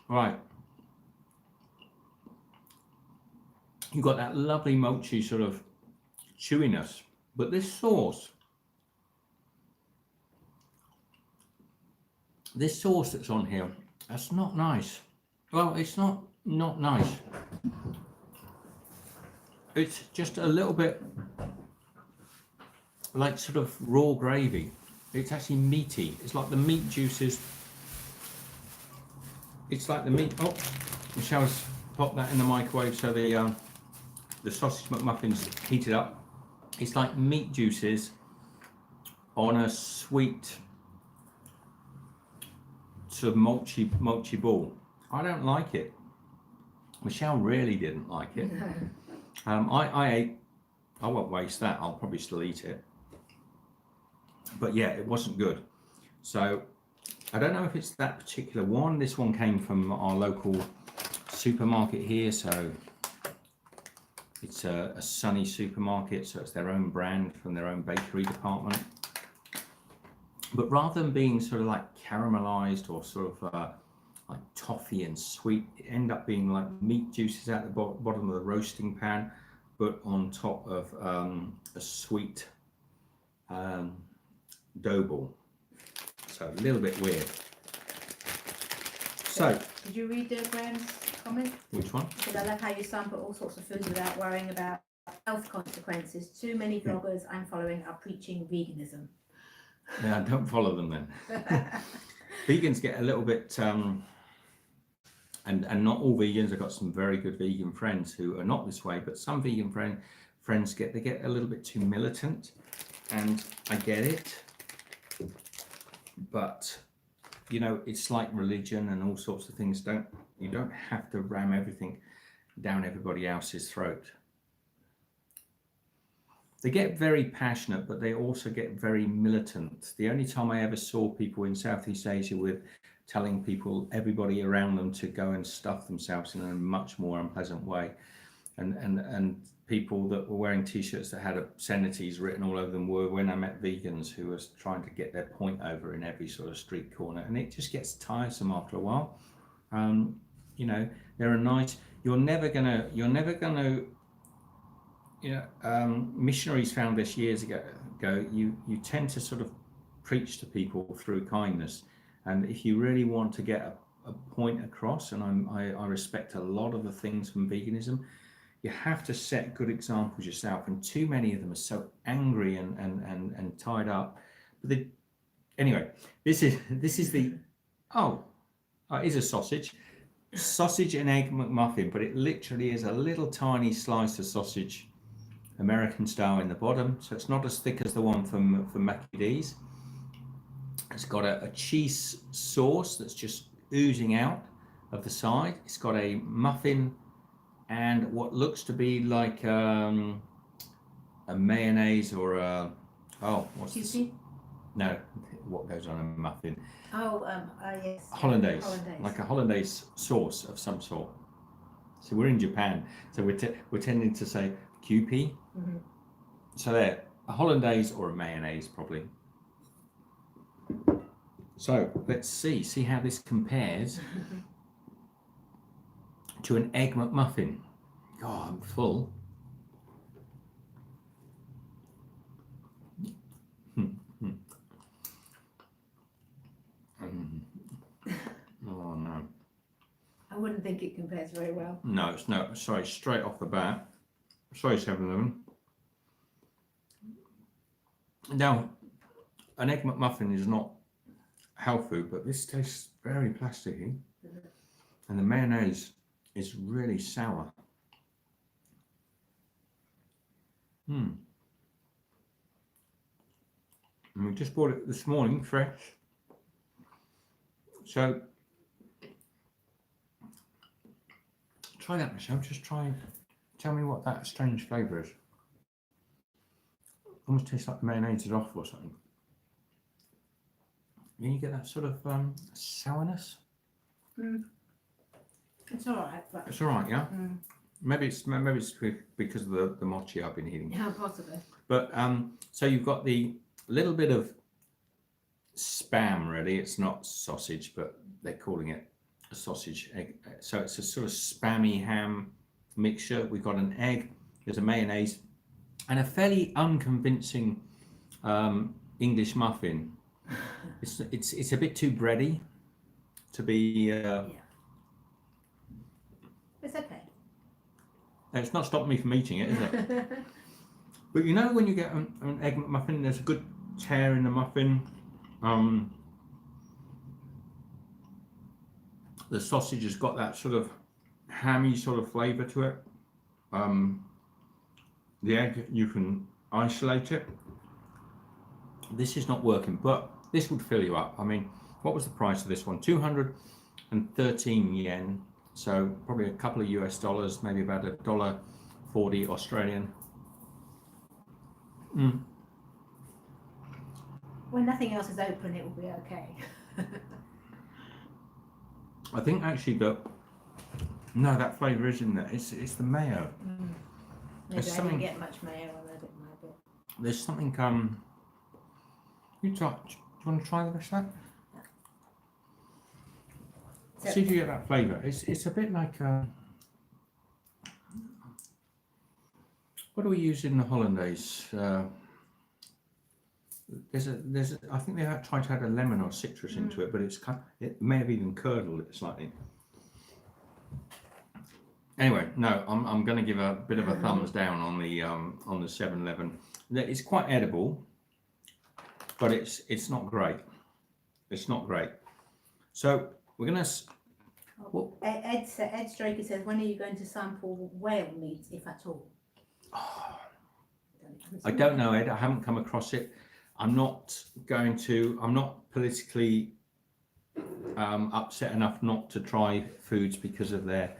Right. You've got that lovely mochi sort of chewiness, but this sauce that's on here, that's not nice. Well, it's not nice. It's just a little bit like sort of raw gravy. It's actually meaty. It's like the meat juices. It's like the meat. Oh, Michelle's popped that in the microwave so the sausage McMuffin's heated up. It's like meat juices on a sweet sort of mochi ball. I don't like it. Michelle really didn't like it. I ate. I won't waste that. I'll probably still eat it. But yeah, it wasn't good. So I don't know if it's that particular one. This one came from our local supermarket here, so it's a Sunny supermarket, so it's their own brand from their own bakery department. But rather than being sort of like caramelized or sort of like toffee and sweet, it ended up being like meat juices at the bottom of the roasting pan, but on top of a sweet dough ball. So a little bit weird. So did you read Graham's comment? Which one? Because I love how you sample all sorts of foods without worrying about health consequences. Too many vloggers I'm following are preaching veganism. Yeah, don't follow them then. Vegans get a little bit, and not all vegans. I've got some very good vegan friends who are not this way, but some vegan friends get a little bit too militant, and I get it. But you know, it's like religion and all sorts of things. You don't have to ram everything down everybody else's throat. They get very passionate, but they also get very militant. The only time I ever saw people in Southeast Asia with telling people, everybody around them, to go and stuff themselves in a much more unpleasant way, and people that were wearing t-shirts that had obscenities written all over them were when I met vegans who was trying to get their point over in every sort of street corner, and it just gets tiresome after a while. You know, there are nice. You're never gonna. You know, missionaries found this years ago. You tend to sort of preach to people through kindness, and if you really want to get a point across, and I respect a lot of the things from veganism, you have to set good examples yourself, and too many of them are so angry and tied up. But anyway, this is the it is a sausage and egg McMuffin, but it literally is a little tiny slice of sausage, American style, in the bottom, so it's not as thick as the one from Mackie D's. It's got a cheese sauce that's just oozing out of the side. It's got a muffin and what looks to be like a mayonnaise or a what's this? No, what goes on a muffin? Yes. Hollandaise, like a hollandaise sauce of some sort. So we're in Japan, so we're tending to say QP. Mm-hmm. So there, a hollandaise or a mayonnaise probably. So let's see how this compares to an egg McMuffin. God, I'm full. Oh no. I wouldn't think it compares very well. No, it's no. Sorry, straight off the bat. Sorry, 7-Eleven. Now, an egg McMuffin is not health food, but this tastes very plasticky, and the mayonnaise is really sour. And we just bought it this morning, fresh. So try that, Michelle. Just try. Tell me what that strange flavour is. Almost tastes like the mayonnaise is off or something. You get that sort of sourness. It's all right. But it's all right, yeah. Maybe it's because of the mochi I've been eating. Yeah, possibly. But so you've got the little bit of spam, really. It's not sausage, but they're calling it a sausage egg. So it's a sort of spammy ham mixture. We've got an egg, there's a mayonnaise, and a fairly unconvincing English muffin. It's a bit too bready to be. Yeah. It's okay. It's not stopping me from eating it, is it? But you know, when you get an egg muffin, there's a good tear in the muffin. The sausage has got that sort of hammy sort of flavour to it. The egg, you can isolate it. This is not working, but this would fill you up. I mean, what was the price of this one? 213 yen. So probably a couple of US dollars, maybe about $1.40 Australian. When nothing else is open, it will be okay. I think actually that flavour is in there. It's the mayo. Maybe I didn't get much mayo on there, maybe. There's something. Do you want to try the rest of that? So, see if you get that flavour. It's a bit like what do we use in the hollandaise? I think they tried to add a lemon or citrus into it, but it may have even curdled it slightly. Anyway, no, I'm going to give a bit of a thumbs down on the 7-Eleven. It's quite edible, but it's not great. It's not great. So we're going to. Ed Straker says, when are you going to sample whale meat, if at all? I don't know, Ed. I haven't come across it. I'm not politically upset enough not to try foods because of their.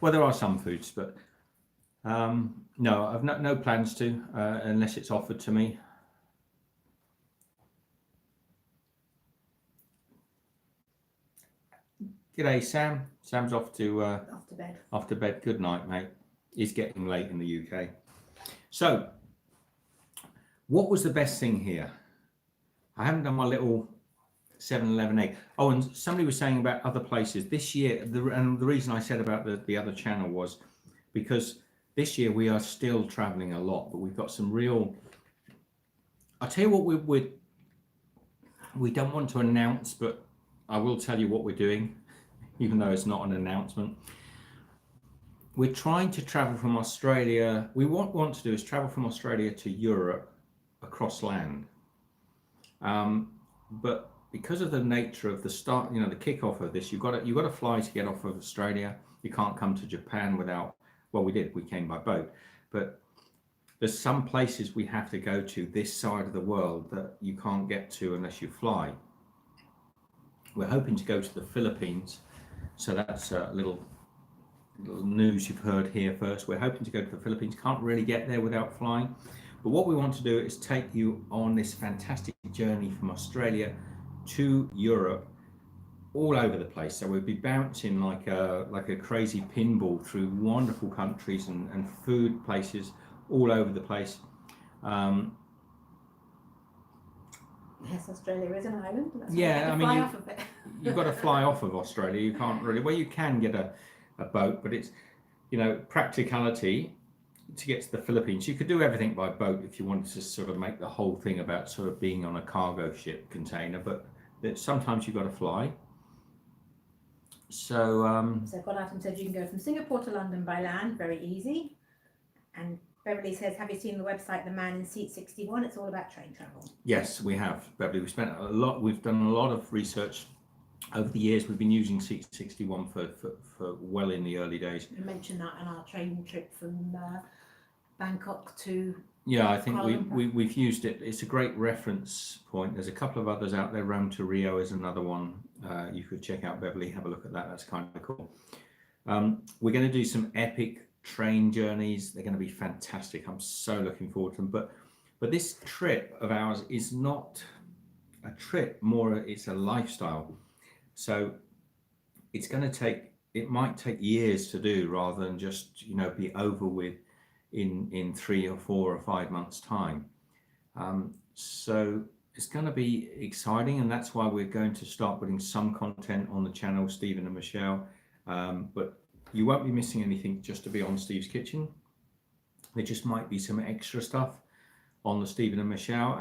Well, there are some foods, but no, I've no plans to unless it's offered to me. G'day, Sam. Sam's off to bed. Off to bed. Good night, mate. It's getting late in the UK. So, what was the best thing here? I haven't done my little 7-Eleven egg. Oh, and somebody was saying about other places this year. And the reason I said about the other channel was because this year we are still traveling a lot, but we've got some real. I'll tell you what we don't want to announce, but I will tell you what we're doing, even though it's not an announcement. We're trying to travel from Australia. What we want to do is travel from Australia to Europe across land. But because of the nature of the start, the kickoff of this, you've got to fly to get off of Australia. You can't come to Japan without. Well, we did. We came by boat, but there's some places we have to go to this side of the world that you can't get to unless you fly. We're hoping to go to the Philippines, so that's a little news you've heard here first. We're hoping to go to the Philippines. Can't really get there without flying. But what we want to do is take you on this fantastic journey from Australia to Europe, all over the place. So we'll be bouncing like a crazy pinball through wonderful countries and food places all over the place. Yes, Australia is an island. That's off of it. You've got to fly off of Australia. You can't really. Well, you can get a boat, but it's practicality. To get to the Philippines, you could do everything by boat if you wanted to sort of make the whole thing about sort of being on a cargo ship container, but sometimes you've got to fly. So Golatham said you can go from Singapore to London by land, very easy. And Beverly says, have you seen the website The Man in Seat 61? It's all about train travel. Yes, we have, Beverly. We've done a lot of research over the years. We've been using Seat 61 for well in the early days. We mentioned that on our train trip from Bangkok to. Yeah, I think we've used it. It's a great reference point. There's a couple of others out there. Rome to Rio is another one. You could check out, Beverly. Have a look at that. That's kind of cool. We're going to do some epic train journeys. They're going to be fantastic. I'm so looking forward to them. But this trip of ours is not a trip. More, it's a lifestyle. So it's going to take it might take years to do rather than just, you know, be over with in 3 or 4 or 5 months time. So it's going to be exciting, and that's why we're going to start putting some content on the channel, Stephen and Michelle. But you won't be missing anything just to be on Steve's Kitchen. There just might be some extra stuff on the Stephen and Michelle,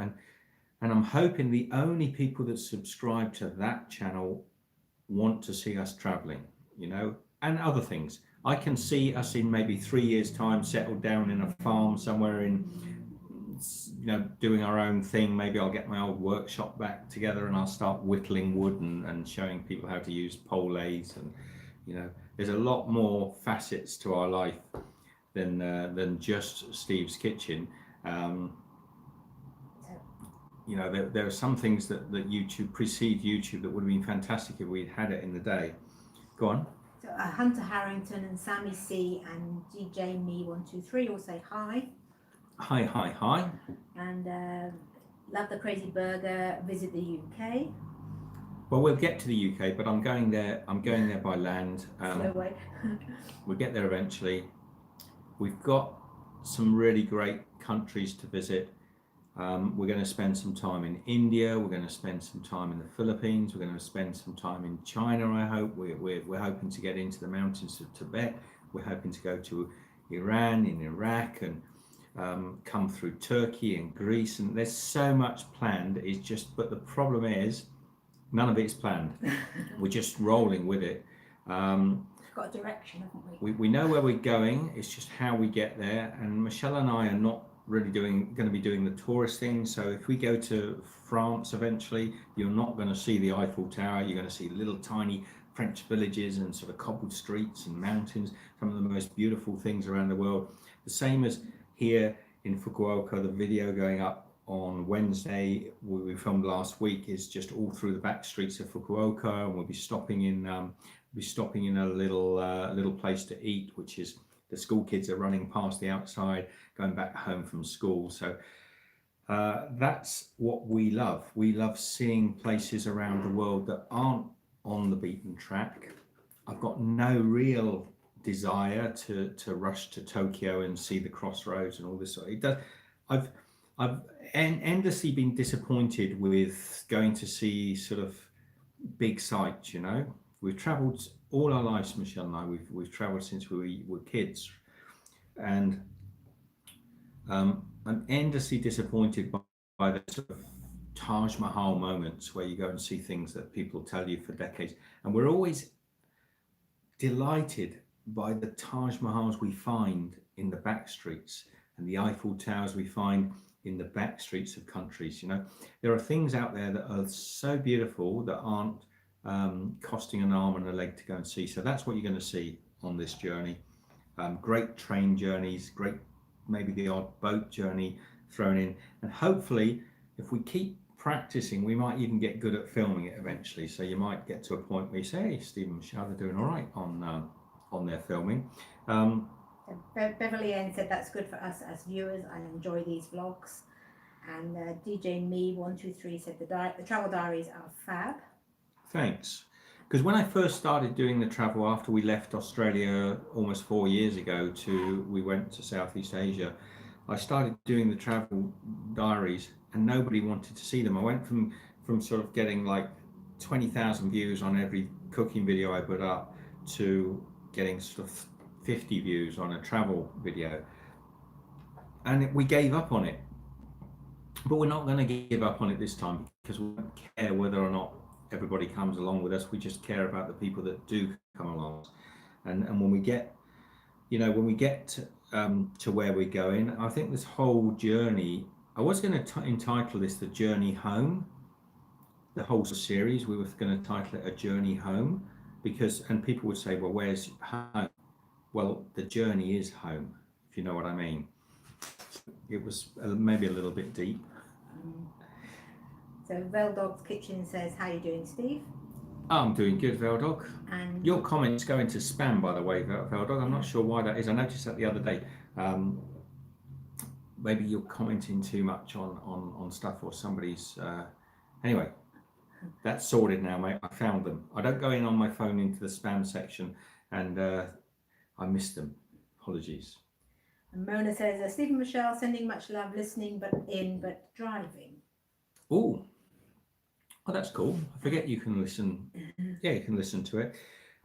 and I'm hoping the only people that subscribe to that channel want to see us traveling, you know, and other things. I can see us in maybe 3 years' time settled down in a farm somewhere in, you know, doing our own thing. Maybe I'll get my old workshop back together and I'll start whittling wood and showing people how to use pole lathes. And, you know, there's a lot more facets to our life than just Steve's Kitchen. You know, there are some things that YouTube precede YouTube that would have been fantastic if we'd had it in the day. Go on. So Hunter Harrington and Sammy C and DJ Me123 all say hi. Hi, hi, hi. And love the Crazy Burger. Visit the UK. Well, we'll get to the UK, but I'm going there by land. Slow way. We'll get there eventually. We've got some really great countries to visit. We're going to spend some time in India. We're going to spend some time in the Philippines. We're going to spend some time in China. I hope we're hoping to get into the mountains of Tibet. We're hoping to go to Iran, in Iraq, and come through Turkey and Greece. And there's so much planned. It's just, but the problem is, none of it's planned. We're just rolling with it. Got a direction, haven't we? We know where we're going. It's just how we get there. And Michelle and I are not really going to be doing the tourist thing. So if we go to France eventually, you're not going to see the Eiffel Tower. You're going to see little tiny French villages and sort of cobbled streets and mountains, some of the most beautiful things around the world. The same as here in Fukuoka. The video going up on Wednesday, we filmed last week, is just all through the back streets of Fukuoka, and we'll be stopping in a little place to eat, which is, the school kids are running past the outside, going back home from school. So that's what we love. We love seeing places around the world that aren't on the beaten track. I've got no real desire to rush to Tokyo and see the crossroads and all this sort of. It does. I've endlessly been disappointed with going to see sort of big sites. You know, we've travelled all our lives, Michelle and I. We've travelled since we were kids, and I'm endlessly disappointed by the sort of Taj Mahal moments where you go and see things that people tell you for decades, and we're always delighted by the Taj Mahals we find in the back streets and the Eiffel Towers we find in the back streets of countries. You know, there are things out there that are so beautiful that aren't costing an arm and a leg to go and see. So that's what you're going to see on this journey. Great train journeys, great, maybe the odd boat journey thrown in, and hopefully if we keep practicing, we might even get good at filming it eventually. So you might get to a point where you say, hey, Steve and Michelle are doing all right on their filming. Beverly Ann said that's good for us as viewers. I enjoy these vlogs. And DJ Me123 said the travel diaries are fab. Thanks. Because when I first started doing the travel after we left Australia almost 4 years ago, we went to Southeast Asia, I started doing the travel diaries and nobody wanted to see them. I went from sort of getting like 20,000 views on every cooking video I put up to getting sort of 50 views on a travel video, and we gave up on it. But we're not going to give up on it this time, because we don't care whether or not everybody comes along with us. We just care about the people that do come along. And when we get, you know, to where we're going, I think this whole journey, I was going to entitle this The Journey Home. The whole series, we were going to title it A Journey Home, because, and people would say, well, where's home? Well, the journey is home, if you know what I mean. It was maybe a little bit deep. So Veldog's Kitchen says, how you doing, Steve? I'm doing good, Veldog. And your comments go into spam, by the way, Veldog. I'm not sure why that is. I noticed that the other day. Maybe you're commenting too much on stuff, or somebody's... Anyway, that's sorted now, mate. I found them. I don't go in on my phone into the spam section and I missed them. Apologies. And Mona says, Stephen Michelle, sending much love, listening but driving. Oh, that's cool. I forget you can listen. Yeah, you can listen to it.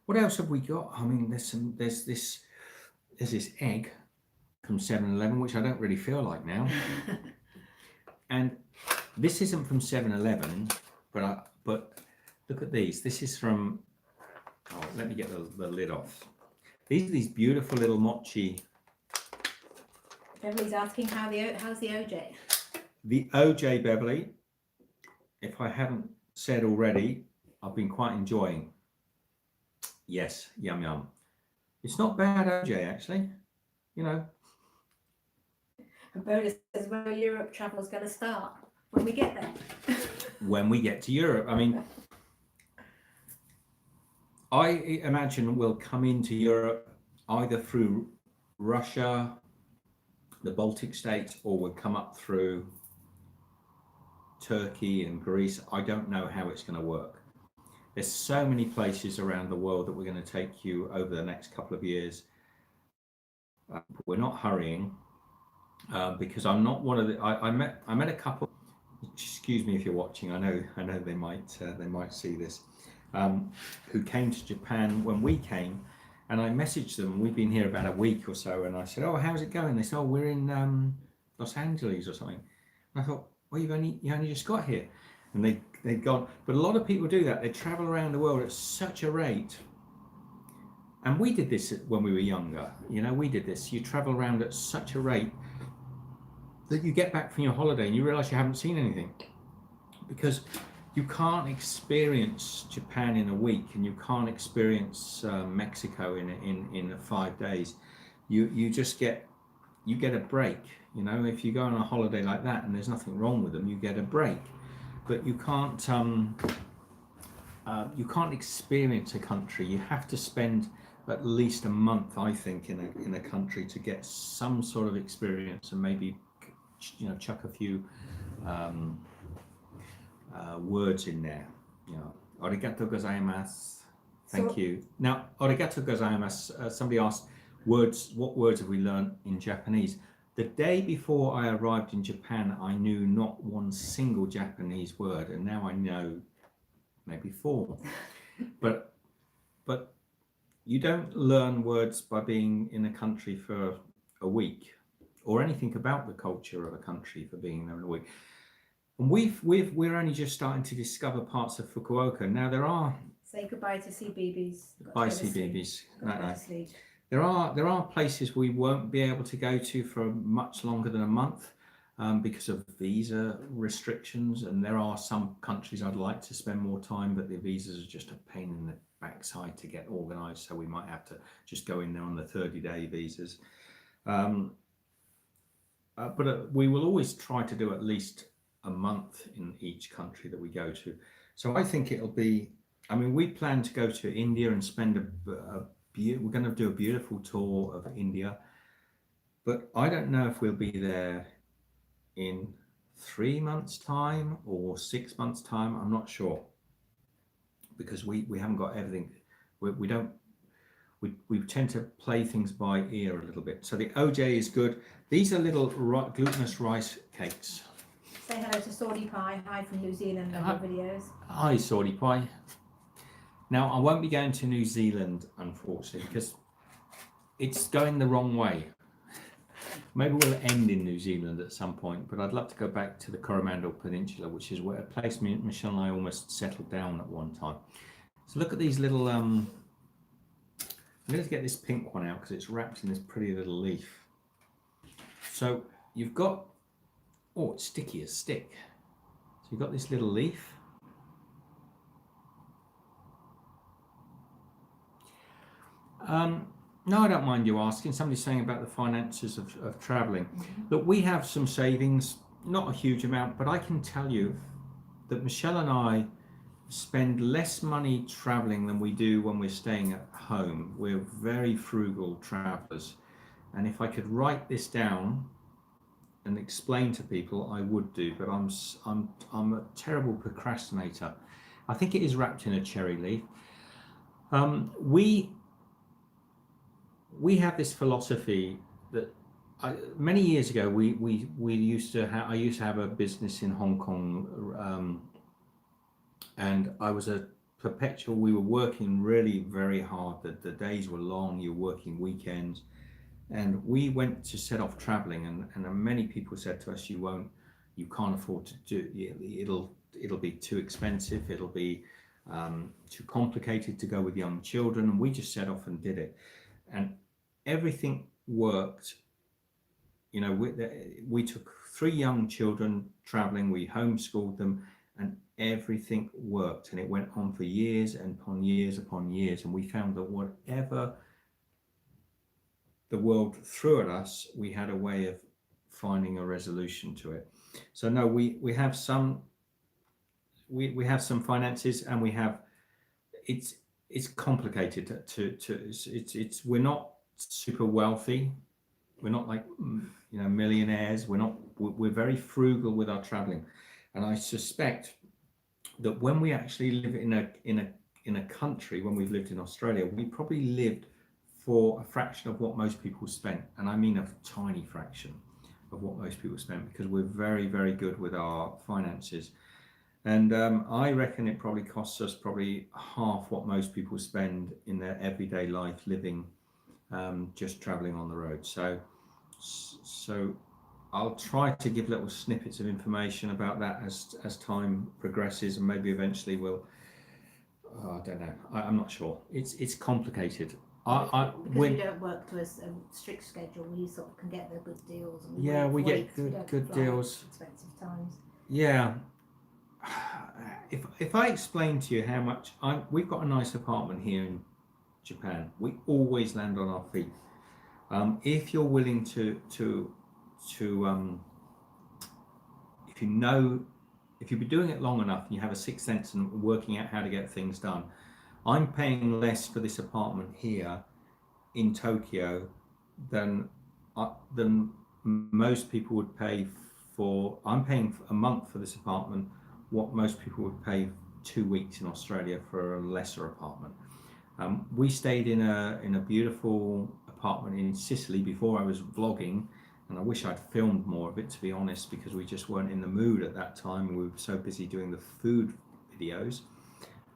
What else have we got? I mean, there's this egg from 7-Eleven, which I don't really feel like now. And this isn't from 7-Eleven, but look at these. This is from. Oh, let me get the lid off. These are these beautiful little mochi. Beverly's asking how's the OJ? The OJ, Beverly, if I haven't said already, I've been quite enjoying. Yes, yum yum. It's not bad OJ actually, you know. And Boda says where Europe travel is going to start when we get there. When we get to Europe, I mean, I imagine we'll come into Europe either through Russia, the Baltic states, or we'll come up through Turkey and Greece. I don't know how it's going to work. There's so many places around the world that we're going to take you over the next couple of years. We're not hurrying because I'm not one of the. I met a couple. Excuse me if you're watching. I know they might see this. Who came to Japan when we came, and I messaged them. We've been here about a week or so, and I said, "Oh, how's it going?" They said, "Oh, we're in Los Angeles or something." And I thought, "Well, you only just got here," and they'd gone. But a lot of people do that. They travel around the world at such a rate. And we did this when we were younger. You know, we did this. You travel around at such a rate that you get back from your holiday and you realize you haven't seen anything, because you can't experience Japan in a week, and you can't experience Mexico in 5 days. You just get a break. You know, if you go on a holiday like that, and there's nothing wrong with them, you get a break. But you can't experience a country. You have to spend at least a month, I think, in a country to get some sort of experience, and maybe, you know, chuck a few words in there. You know, arigato gozaimasu. Thank you. Now, arigato gozaimasu. Somebody asked, what words have we learned in Japanese? The day before I arrived in Japan, I knew not one single Japanese word, and now I know maybe 4. But you don't learn words by being in a country for a week, or anything about the culture of a country for being there in a week. And we're only just starting to discover parts of Fukuoka. Now there are. Say goodbye to CBeebies. Bye CBeebies. No. Sleep. There are places we won't be able to go to for much longer than a month because of visa restrictions, and there are some countries I'd like to spend more time, but the visas are just a pain in the backside to get organised, so we might have to just go in there on the 30-day visas. But we will always try to do at least a month in each country that we go to. So I think it'll be, I mean, we plan to go to India and spend we're going to do a beautiful tour of India, but I don't know if we'll be there in 3 months' time or 6 months' time. I'm not sure, because we haven't got everything. We tend to play things by ear a little bit. So the OJ is good. These are little glutinous rice cakes. Say hello to Saudi Pie. Hi from New Zealand on your videos. Hi, Saudi Pie. Now, I won't be going to New Zealand, unfortunately, because it's going the wrong way. Maybe we'll end in New Zealand at some point, but I'd love to go back to the Coromandel Peninsula, which is where a place Michelle and I almost settled down at one time. So look at these little, I'm going to get this pink one out because it's wrapped in this pretty little leaf. So you've got, oh, it's sticky as stick. So you've got this little leaf. No, I don't mind you asking. Somebody's saying about the finances of traveling. Mm-hmm. Look, we have some savings, not a huge amount, but I can tell you that Michelle and I spend less money traveling than we do when we're staying at home. We're very frugal travelers. And if I could write this down and explain to people, I would do, but I'm a terrible procrastinator. I think it is wrapped in a cherry leaf. we have this philosophy that many years ago we used to I used to have a business in Hong Kong, and I was a perpetual. We were working really very hard. The days were long. You're working weekends, and we went to set off traveling, and many people said to us, you can't afford to do it. It'll be too expensive. It'll be too complicated to go with young children. And we just set off and did it, and everything worked. You know, we took 3 young children traveling. We homeschooled them, and everything worked. And it went on for years and upon years upon years. And we found that whatever the world threw at us, we had a way of finding a resolution to it. So no, we have some finances, and we have it's complicated it's we're not super wealthy. We're not like, you know, millionaires. We're very frugal with our traveling, and I suspect that when we actually live in a country, when we've lived in Australia, we probably lived for a fraction of what most people spent, and I mean a tiny fraction of what most people spent, because we're very, very good with our finances. And I reckon it probably costs us probably half what most people spend in their everyday life living, just traveling on the road. So I'll try to give little snippets of information about that as time progresses, and maybe eventually we'll, I don't know, I'm not sure. It's complicated. Because we don't work to a strict schedule, we sort of can get the good deals. And we get good deals. Expensive times. Yeah. If I explain to you how much we've got a nice apartment here in Japan, we always land on our feet. If you're willing to if you've been doing it long enough and you have a sixth sense and working out how to get things done, I'm paying less for this apartment here in Tokyo than most people would pay for. I'm paying a month for this apartment what most people would pay 2 weeks in Australia for a lesser apartment. We stayed in a beautiful apartment in Sicily before I was vlogging, and I wish I'd filmed more of it, to be honest, because we just weren't in the mood at that time. We were so busy doing the food videos.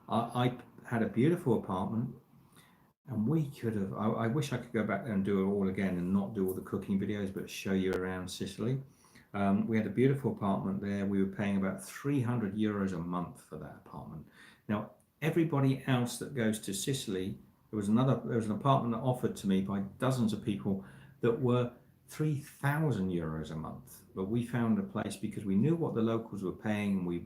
I had a beautiful apartment, and we could have, I wish I could go back there and do it all again and not do all the cooking videos, but show you around Sicily. We had a beautiful apartment there. We were paying about 300 euros a month for that apartment. Now, everybody else that goes to Sicily, there was an apartment that offered to me by dozens of people that were 3,000 euros a month. But we found a place because we knew what the locals were paying, and we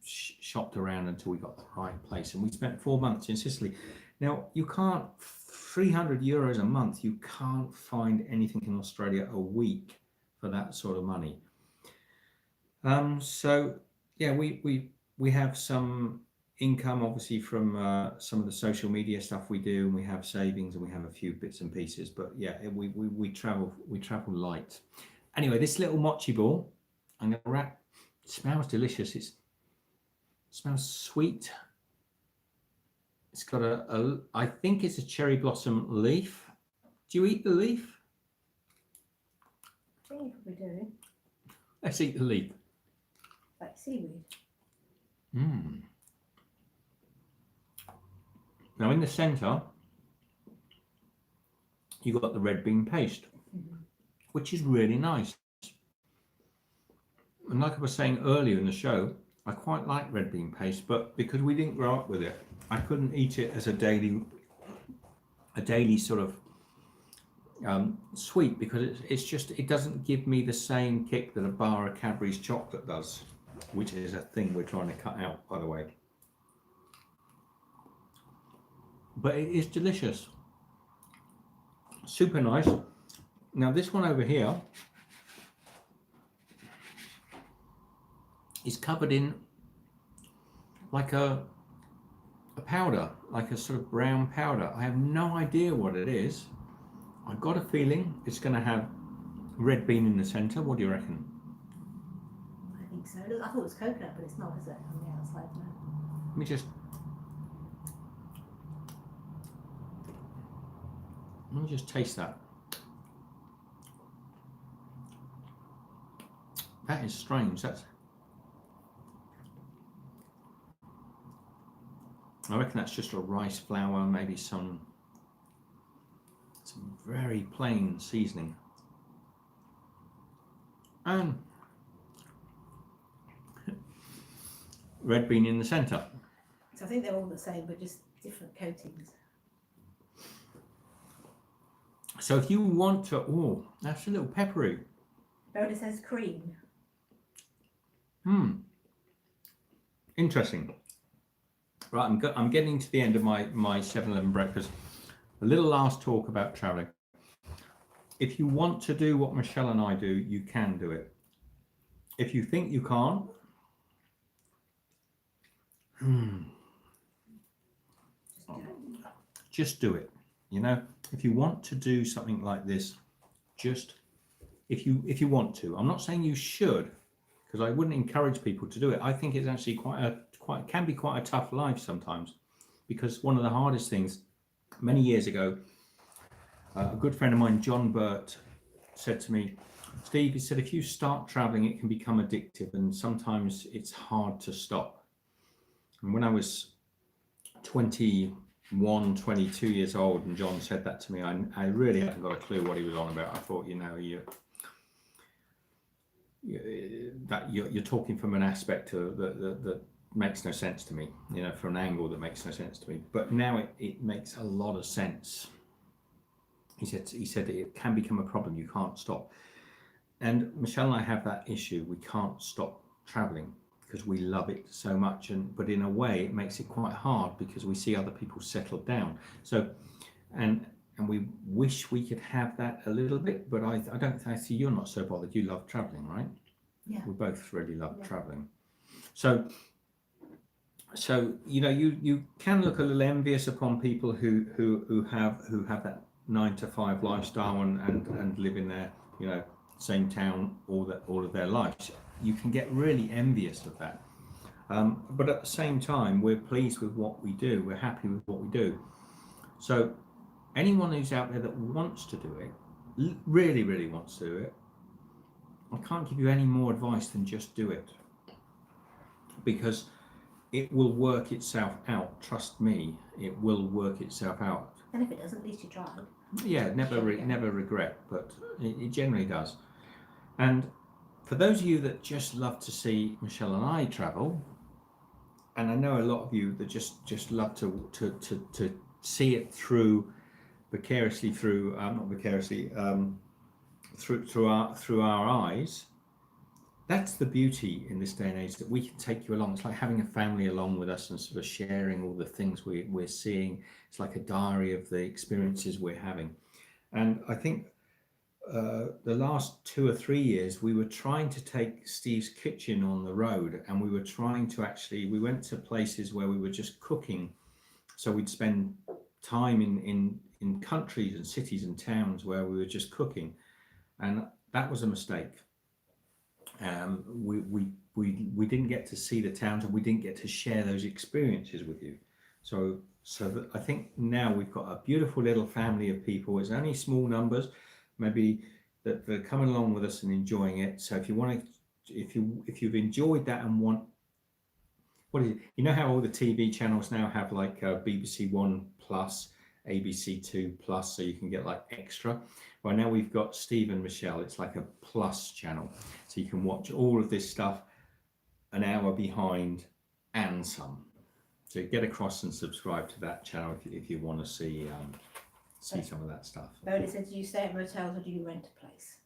shopped around until we got the right place, and we spent 4 months in Sicily. Now, you can't, 300 euros a month, you can't find anything in Australia a week for that sort of money. So yeah, we have some income obviously from some of the social media stuff we do, and we have savings, and we have a few bits and pieces, but yeah, we travel light. Anyway, this little mochi ball, I'm gonna wrap. It smells delicious. It smells sweet. It's got I think it's a cherry blossom leaf. Do you eat the leaf? I think we do. Let's eat the leaf. Like seaweed. Now in the centre, you've got the red bean paste, which is really nice. And like I was saying earlier in the show, I quite like red bean paste, but because we didn't grow up with it, I couldn't eat it as a daily sort of sweet, because it doesn't give me the same kick that a bar of Cadbury's chocolate does, which is a thing we're trying to cut out, by the way. But it is delicious, super nice. Now this one over here is covered in like a powder, like a sort of brown powder. I have no idea what it is. I've got a feeling it's going to have red bean in the centre. What do you reckon? I think so. I thought it was coconut, but it's not, is it? On the outside, no. Let me just... Let me just taste that. That is strange. I reckon that's just a rice flour, maybe some very plain seasoning. And red bean in the centre. So I think they're all the same, but just different coatings. So if you want to, oh, that's a little peppery. Boda says cream. Interesting. Right, I'm getting to the end of my 7-Eleven breakfast. A little last talk about travelling. If you want to do what Michelle and I do, you can do it. If you think you can't, just do it. You know, if you want to do something like this, just if you want to. I'm not saying you should, because I wouldn't encourage people to do it. I think it's actually can be quite a tough life sometimes, because one of the hardest things, many years ago, a good friend of mine, John Burt, said to me, Steve, he said, if you start traveling, it can become addictive, and sometimes it's hard to stop. And when I was 21, 22 years old, and John said that to me, I really hadn't got a clue what he was on about. I thought, you know, you're talking from an aspect that makes no sense to me, you know, from an angle that makes no sense to me. But now it makes a lot of sense. He said it can become a problem. You can't stop. And Michelle and I have that issue. We can't stop traveling because we love it so much. But in a way, it makes it quite hard because we see other people settle down. So, and we wish we could have that a little bit. But I see you're not so bothered. You love traveling, right? Yeah. We both really love traveling. So you know, you can look a little envious upon people who have that 9-to-5 lifestyle and live in their, you know, same town all of their lives. You can get really envious of that, but at the same time, we're pleased with what we do. We're happy with what we do. So anyone who's out there that wants to do it, really wants to do it, I can't give you any more advice than just do it, because it will work itself out. Trust me, it will work itself out. And if it doesn't, at least you tried. Yeah, never regret, but it generally does. And for those of you that just love to see Michelle and I travel, and I know a lot of you that just love to see it through vicariously through not vicariously through our eyes. That's the beauty in this day and age, that we can take you along. It's like having a family along with us and sort of sharing all the things we're seeing. It's like a diary of the experiences we're having. And I think the last 2 or 3 years, we were trying to take Steve's Kitchen on the road, and we were trying to we went to places where we were just cooking. So we'd spend time in countries and cities and towns where we were just cooking. And that was a mistake. We didn't get to see the towns, and we didn't get to share those experiences with you. So I think now we've got a beautiful little family of people. It's only small numbers, maybe, that are coming along with us and enjoying it. So if you want to, if you've enjoyed that and want, what is it? You know how all the TV channels now have like BBC One Plus, ABC 2 Plus, so you can get like extra. Well, now we've got Steve and Michelle. It's like a plus channel, so you can watch all of this stuff an hour behind and some. So get across and subscribe to that channel if you want to see some of that stuff. Boda said, do you stay at motels or do you rent a place?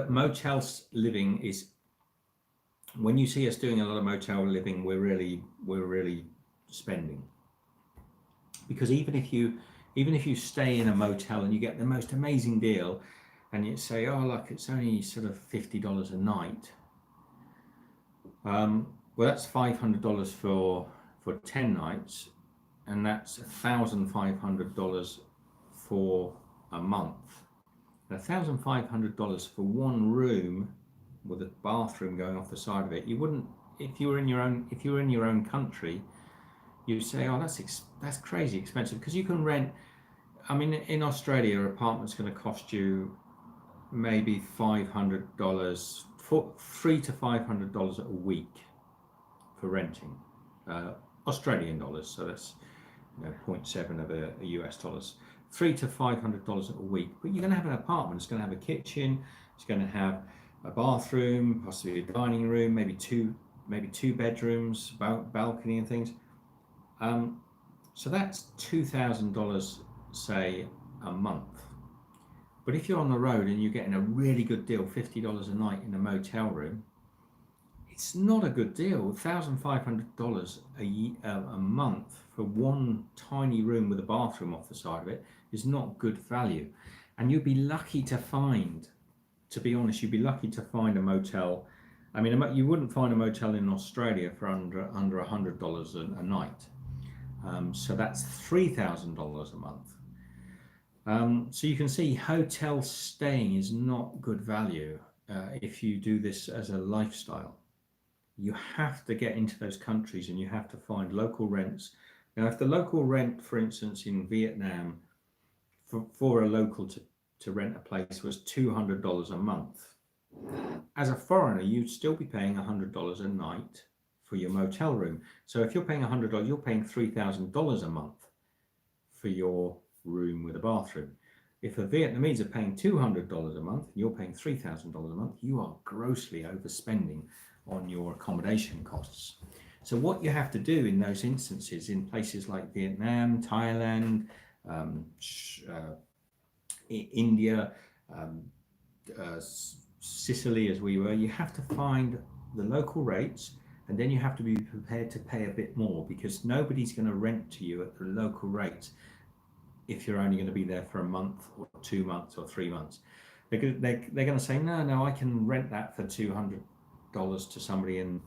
Motels living is, when you see us doing a lot of motel living, we're really spending, because even if you stay in a motel and you get the most amazing deal, and you say, oh look, it's only sort of $50 a night, well, that's $500 for 10 nights, and that's $1,500 for a month. $1,500 for one room with a bathroom going off the side of it. You wouldn't, if you were in your own country, you'd say, oh, that's crazy expensive, because you can rent I mean, in Australia, an apartment's going to cost you maybe $500, $300 to $500 a week for renting, Australian dollars. So that's 0.7 of a US dollars. $300 to $500 a week. But you're going to have an apartment. It's going to have a kitchen. It's going to have a bathroom, possibly a dining room, maybe two bedrooms, balcony and things. So that's $2,000, say, a month. But if you're on the road and you're getting a really good deal, $50 a night in a motel room, it's not a good deal. $1,500 a month for one tiny room with a bathroom off the side of it is not good value. And you'd be lucky to find, to be honest, you'd be lucky to find a motel. I mean, you wouldn't find a motel in Australia for under $100 a night. So that's $3,000 a month. So you can see hotel staying is not good value if you do this as a lifestyle. You have to get into those countries and you have to find local rents. Now, if the local rent, for instance, in Vietnam, for a local to rent a place was $200 a month, as a foreigner, you'd still be paying $100 a night for your motel room. So if you're paying $100, you're paying $3,000 a month for your room with a bathroom. If the Vietnamese are paying $200 a month and you're paying $3,000 a month, you are grossly overspending on your accommodation costs. So what you have to do in those instances, in places like Vietnam, Thailand, India, Sicily as we were, you have to find the local rates, and then you have to be prepared to pay a bit more, because nobody's going to rent to you at the local rates if you're only going to be there for a month or 2 months or 3 months. They're going to say, no, I can rent that for $200 to somebody, and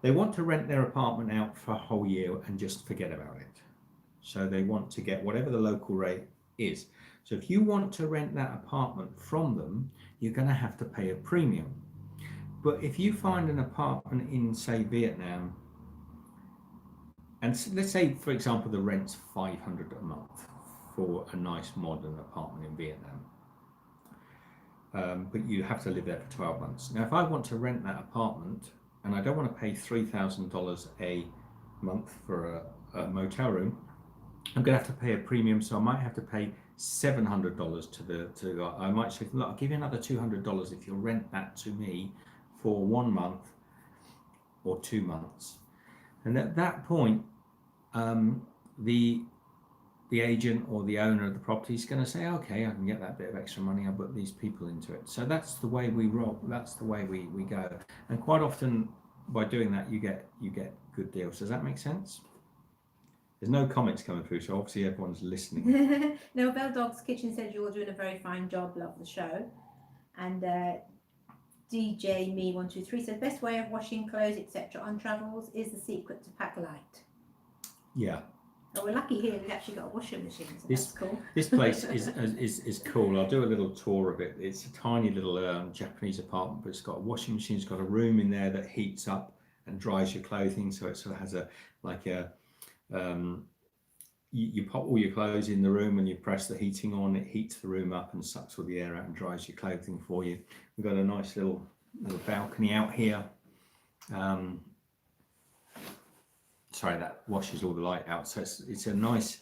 they want to rent their apartment out for a whole year and just forget about it. So they want to get whatever the local rate is. So if you want to rent that apartment from them, you're going to have to pay a premium. But if you find an apartment in, say, Vietnam, and let's say, for example, the rent's $500 a month for a nice modern apartment in Vietnam, but you have to live there for 12 months. Now, if I want to rent that apartment and I don't want to pay $3,000 a month for a motel room, I'm going to have to pay a premium. So I might have to pay $700 to the guy. I might say, look, I'll give you another $200 if you'll rent that to me for 1 month or 2 months. And at that point, the agent or the owner of the property is going to say, okay, I can get that bit of extra money, I'll put these people into it. So that's the way we roll, that's the way we go. And quite often by doing that, you get good deals. Does that make sense? There's no comments coming through, so obviously everyone's listening. No, Bell Dog's Kitchen said you're doing a very fine job, love the show. And DJ Me123 said best way of washing clothes, etc. on travels is the secret to pack light. Yeah. Oh, we're lucky here, we've actually got a washing machine, so that's cool. This place is cool. I'll do a little tour of it. It's a tiny little Japanese apartment, but it's got a washing machine. It's got a room in there that heats up and dries your clothing. So it sort of has you pop all your clothes in the room and you press the heating on, it heats the room up and sucks all the air out and dries your clothing for you. We've got a nice little balcony out here. Sorry, that washes all the light out. So it's a nice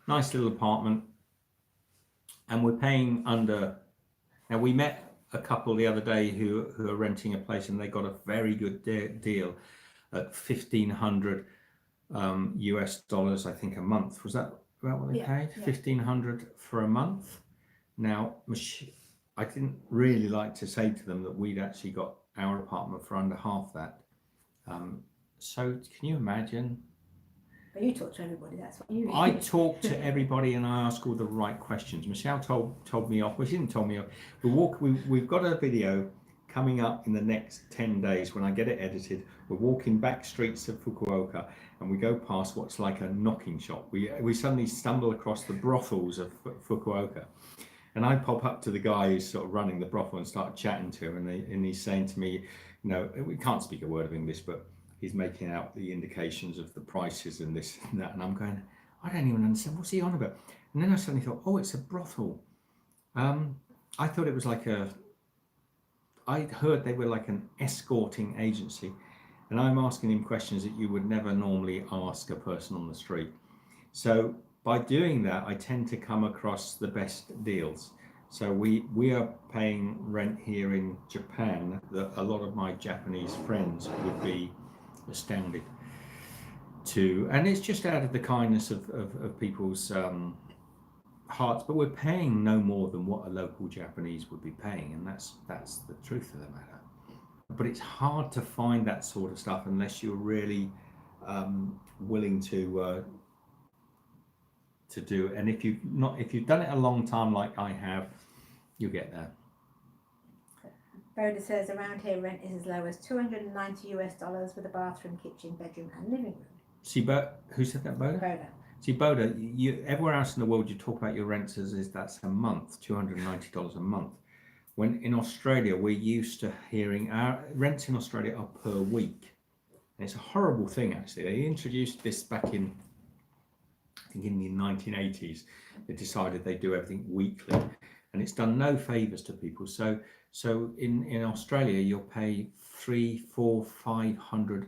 little apartment, and we're paying under. Now, we met a couple the other day who are renting a place, and they got a very good deal at $1,500 US dollars, I think, a month. Was that about what they paid? Yeah. $1,500 for a month. Now, I didn't really like to say to them that we'd actually got our apartment for under half that. So can you imagine? But you talk to everybody, that's what you I talk to everybody and I ask all the right questions. Michelle told me off. Well, she didn't tell me off. We've got a video coming up in the next 10 days when I get it edited. We're walking back streets of Fukuoka and we go past what's like a knocking shop. We suddenly stumble across the brothels of Fukuoka. And I pop up to the guy who's sort of running the brothel and start chatting to him. And he's saying to me, we can't speak a word of English, but he's making out the indications of the prices and this and that. And I'm going, I don't even understand. What's he on about? And then I suddenly thought, oh, it's a brothel. I thought it was like I heard they were like an escorting agency. And I'm asking him questions that you would never normally ask a person on the street. So by doing that, I tend to come across the best deals. So we are paying rent here in Japan that a lot of my Japanese friends would be astounded to, and it's just out of the kindness of people's hearts, but we're paying no more than what a local Japanese would be paying, and that's the truth of the matter. But it's hard to find that sort of stuff unless you're really willing to do it. And if you've done it a long time like I have, you'll get there. Boda says around here rent is as low as $290 with a bathroom, kitchen, bedroom, and living room. See, who said that, Boda? Boda. See, Boda, everywhere else in the world you talk about your rents as that's a month, $290 a month. When in Australia, we're used to hearing our rents in Australia are per week. And it's a horrible thing, actually. They introduced this back in, I think in the 1980s. They decided they do everything weekly, and it's done no favours to people. So in Australia, you'll pay $300, $400,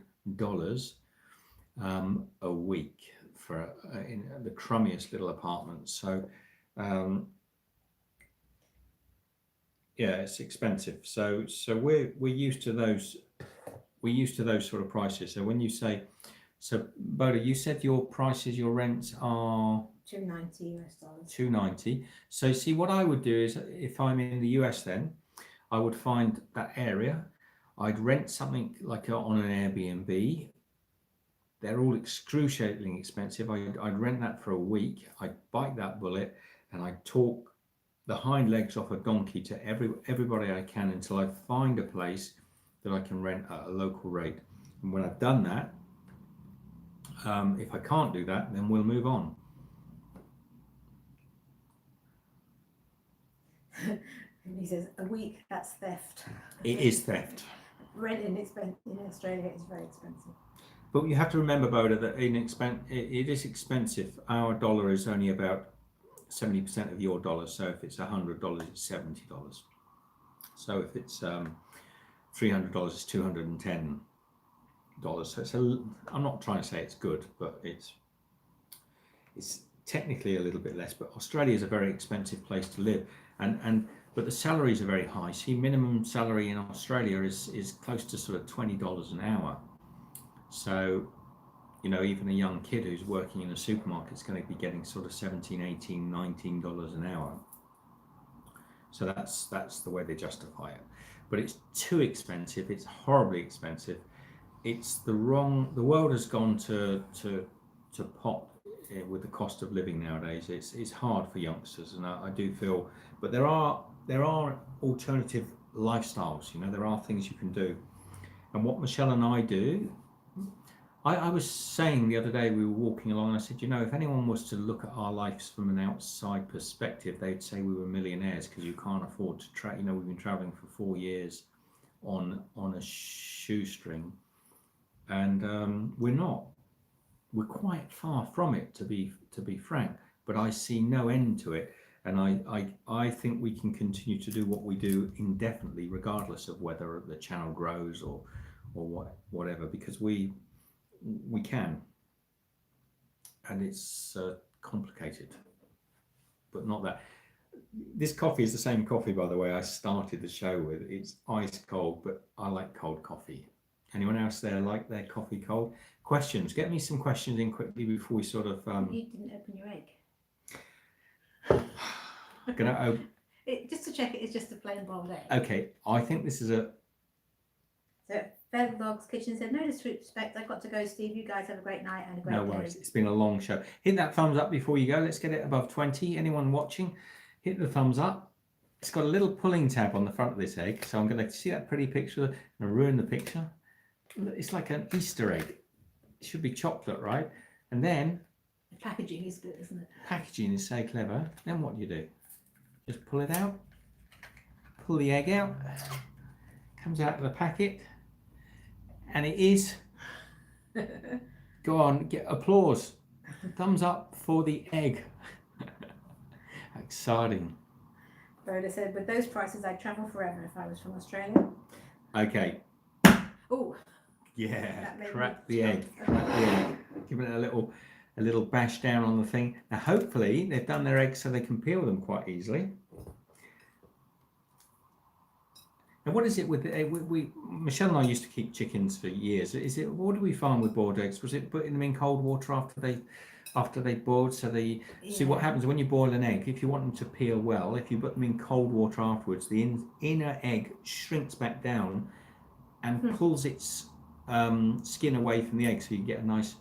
$500 a week for in the crummiest little apartments. So yeah, it's expensive. So we're used to those. We're used to those sort of prices. So when you say, so Boda, you said your prices, your rents are $290. $290. So see, what I would do is, if I'm in the US, then I would find that area. I'd rent something like on an Airbnb. They're all excruciatingly expensive. I'd rent that for a week. I'd bite that bullet, and I'd talk the hind legs off a donkey to everybody I can until I find a place that I can rent at a local rate. And when I've done that, if I can't do that, then we'll move on. He says a week, that's theft. It is theft. Rent in Australia is very expensive. But you have to remember, Boda, that it is expensive. Our dollar is only about 70% of your dollar. So if it's $100, it's $70. So if it's $300, it's $210. So I'm not trying to say it's good, but it's technically a little bit less. But Australia is a very expensive place to live, but the salaries are very high. See, minimum salary in Australia is close to sort of $20 an hour. So, you know, even a young kid who's working in a supermarket is going to be getting sort of $17, $18, $19 an hour. So that's the way they justify it. But it's too expensive. It's horribly expensive. It's the world has gone to pot with the cost of living nowadays. It's hard for youngsters, and I do feel, but there are alternative lifestyles. You know, there are things you can do. And what Michelle and I do, I was saying the other day, we were walking along, and I said, you know, if anyone was to look at our lives from an outside perspective, they'd say we were millionaires, because you can't afford to you know, we've been traveling for 4 years on a shoestring, and we're not. We're quite far from it, to be frank, but I see no end to it. And I think we can continue to do what we do indefinitely, regardless of whether the channel grows or whatever, because we can. And it's complicated, but not that. This coffee is the same coffee, by the way, I started the show with. It's ice cold, but I like cold coffee. Anyone else there like their coffee cold? Questions? Get me some questions in quickly before we sort of... You didn't open your egg. Gonna open... Just to check, it's just a plain boiled egg. Okay, I think this is a... So, Feather Dog's Kitchen said, no disrespect, I've got to go, Steve. You guys have a great night and a great day. No worries, it's been a long show. Hit that thumbs up before you go. Let's get it above 20. Anyone watching, hit the thumbs up. It's got a little pulling tab on the front of this egg, so I'm going to see that pretty picture. I'm going to ruin the picture. It's like an Easter egg. It should be chocolate, right? And then... The packaging is good, isn't it? Packaging is so clever. Then what do you do? Just pull it out. Pull the egg out. Comes out of the packet. And it is... Go on, get applause. Thumbs up for the egg. exciting. Rhoda said, with those prices, I'd travel forever if I was from Australia. Okay. Oh. Yeah, crack the egg. Give it a little bash down on the thing. Now, hopefully, they've done their eggs so they can peel them quite easily. And what is it with Michelle and I used to keep chickens for years. What do we find with boiled eggs? Was it putting them in cold water after they boiled? So see what happens when you boil an egg. If you want them to peel well, if you put them in cold water afterwards, the inner egg shrinks back down and pulls its skin away from the egg, so you get a nice.